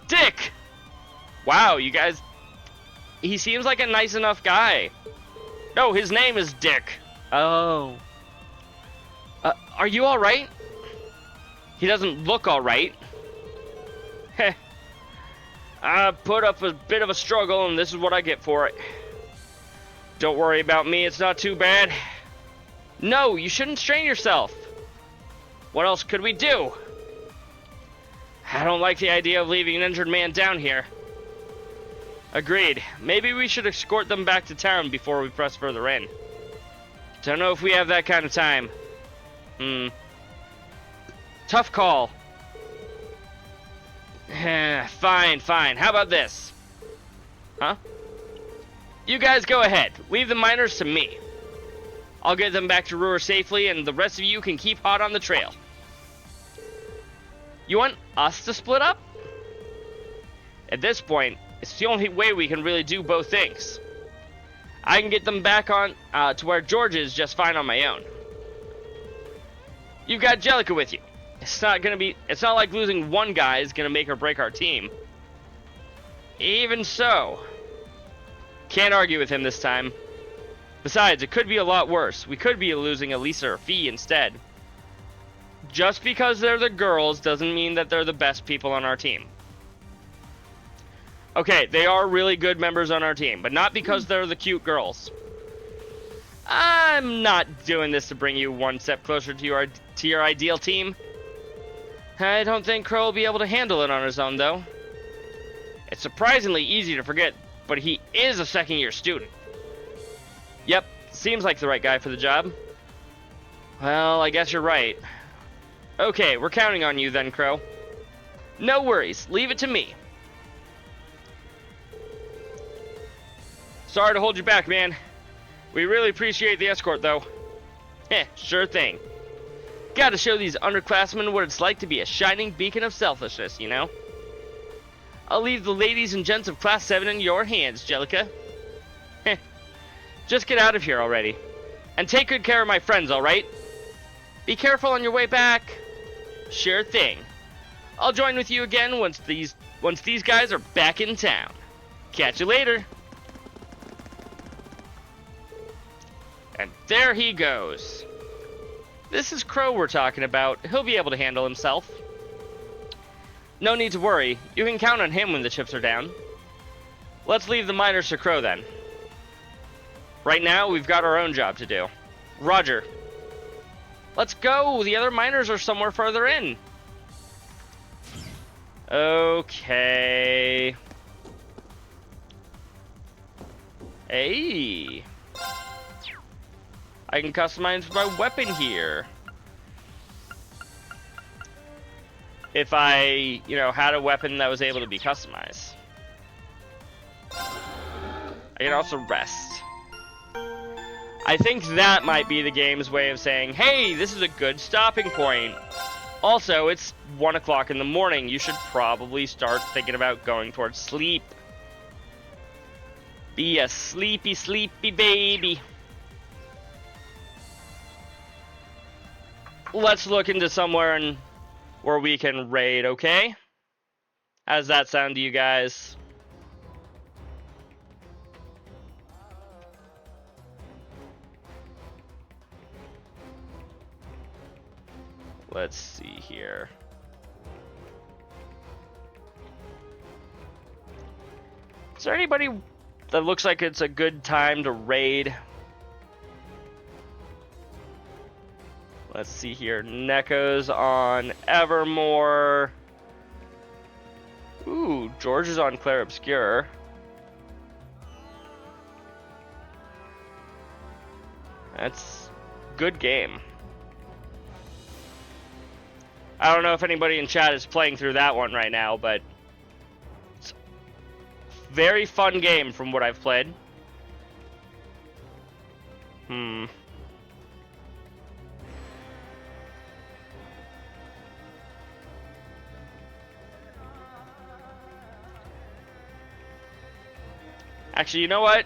Dick! Wow, you guys... He seems like a nice enough guy. No, his name is Dick. Oh. Are you alright? He doesn't look alright. Heh. I put up a bit of a struggle, and this is what I get for it. Don't worry about me, it's not too bad. No, you shouldn't strain yourself. What else could we do? I don't like the idea of leaving an injured man down here. Agreed. Maybe we should escort them back to town before we press further in. Don't know if we have that kind of time. Tough call. Fine. How about this? Huh? You guys go ahead. Leave the miners to me. I'll get them back to Ruhr safely, and the rest of you can keep hot on the trail. You want us to split up? At this point, it's the only way we can really do both things. I can get them back on to where George is just fine on my own. You've got Angelica with you, It's not like losing one guy is gonna make or break our team. Even so, can't argue with him this time. Besides, it could be a lot worse. We could be losing Elisa or Fee instead. Just because they're the girls doesn't mean that they're the best people on our team. Okay, they are really good members on our team, but not because they're the cute girls. I'm not doing this to bring you one step closer to your ideal team. I don't think Crow will be able to handle it on his own, though. It's surprisingly easy to forget, but he is a second-year student. Yep, seems like the right guy for the job. Well, I guess you're right. Okay, we're counting on you then, Crow. No worries, leave it to me. Sorry to hold you back, man. We really appreciate the escort, though. Sure thing. Gotta show these underclassmen what it's like to be a shining beacon of selfishness, you know? I'll leave the ladies and gents of Class 7 in your hands, Jellica. Just get out of here already. And take good care of my friends, alright? Be careful on your way back. Sure thing. I'll join with you again once these guys are back in town. Catch you later. And there he goes. This is Crow we're talking about. He'll be able to handle himself. No need to worry. You can count on him when the chips are down. Let's leave the miners to Crow then. Right now, we've got our own job to do. Roger. Let's go. The other miners are somewhere further in. Okay. Hey. I can customize my weapon here. If I, had a weapon that was able to be customized. I can also rest. I think that might be the game's way of saying, hey, this is a good stopping point. Also, it's 1 o'clock in the morning. You should probably start thinking about going towards sleep. Be a sleepy, sleepy baby. Let's look into somewhere where we can raid, okay? How's that sound to you guys? Let's see here. Is there anybody that looks like it's a good time to raid? Let's see here. Neko's on Evermore. Ooh, George is on Clair Obscure. That's good game. I don't know if anybody in chat is playing through that one right now, but it's a very fun game from what I've played. Actually, you know what?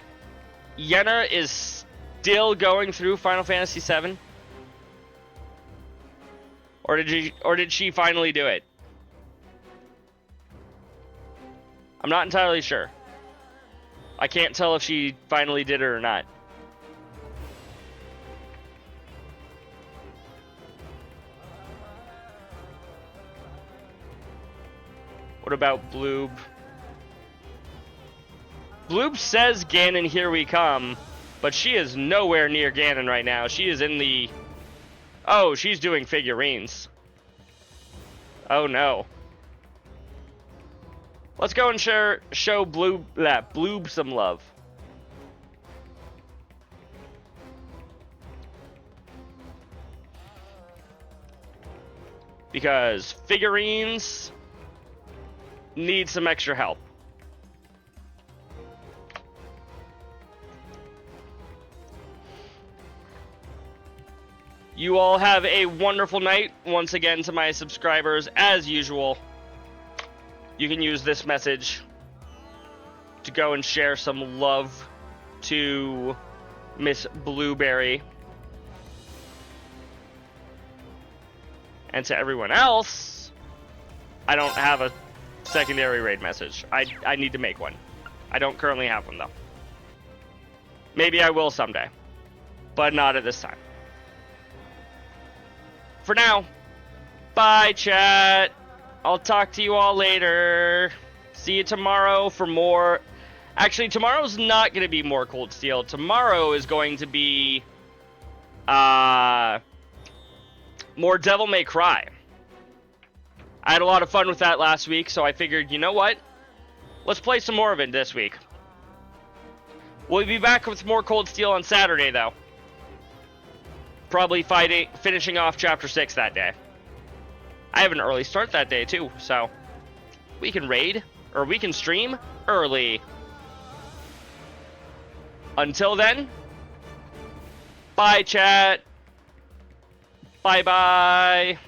Yenna is still going through Final Fantasy VII. Or did she finally do it? I'm not entirely sure. I can't tell if she finally did it or not. What about Bloob? Bloob says Ganon, here we come, but she is nowhere near Ganon right now. She is in the... Oh, she's doing figurines. Oh no. Let's go and show Bloob some love. Because figurines need some extra help. You all have a wonderful night. Once again, to my subscribers, as usual, you can use this message to go and share some love to Miss Blueberry. And to everyone else, I don't have a secondary raid message. I need to make one. I don't currently have one, though. Maybe I will someday, but not at this time. For now, bye, chat. I'll talk to you all later. See you tomorrow for more. Actually, tomorrow's not going to be more Cold Steel. Tomorrow is going to be more Devil May Cry. I had a lot of fun with that last week, so I figured, you know what? Let's play some more of it this week. We'll be back with more Cold Steel on Saturday, though. Probably finishing off Chapter 6 that day. I have an early start that day, too, so we can raid, or we can stream early. Until then, bye, chat. Bye-bye.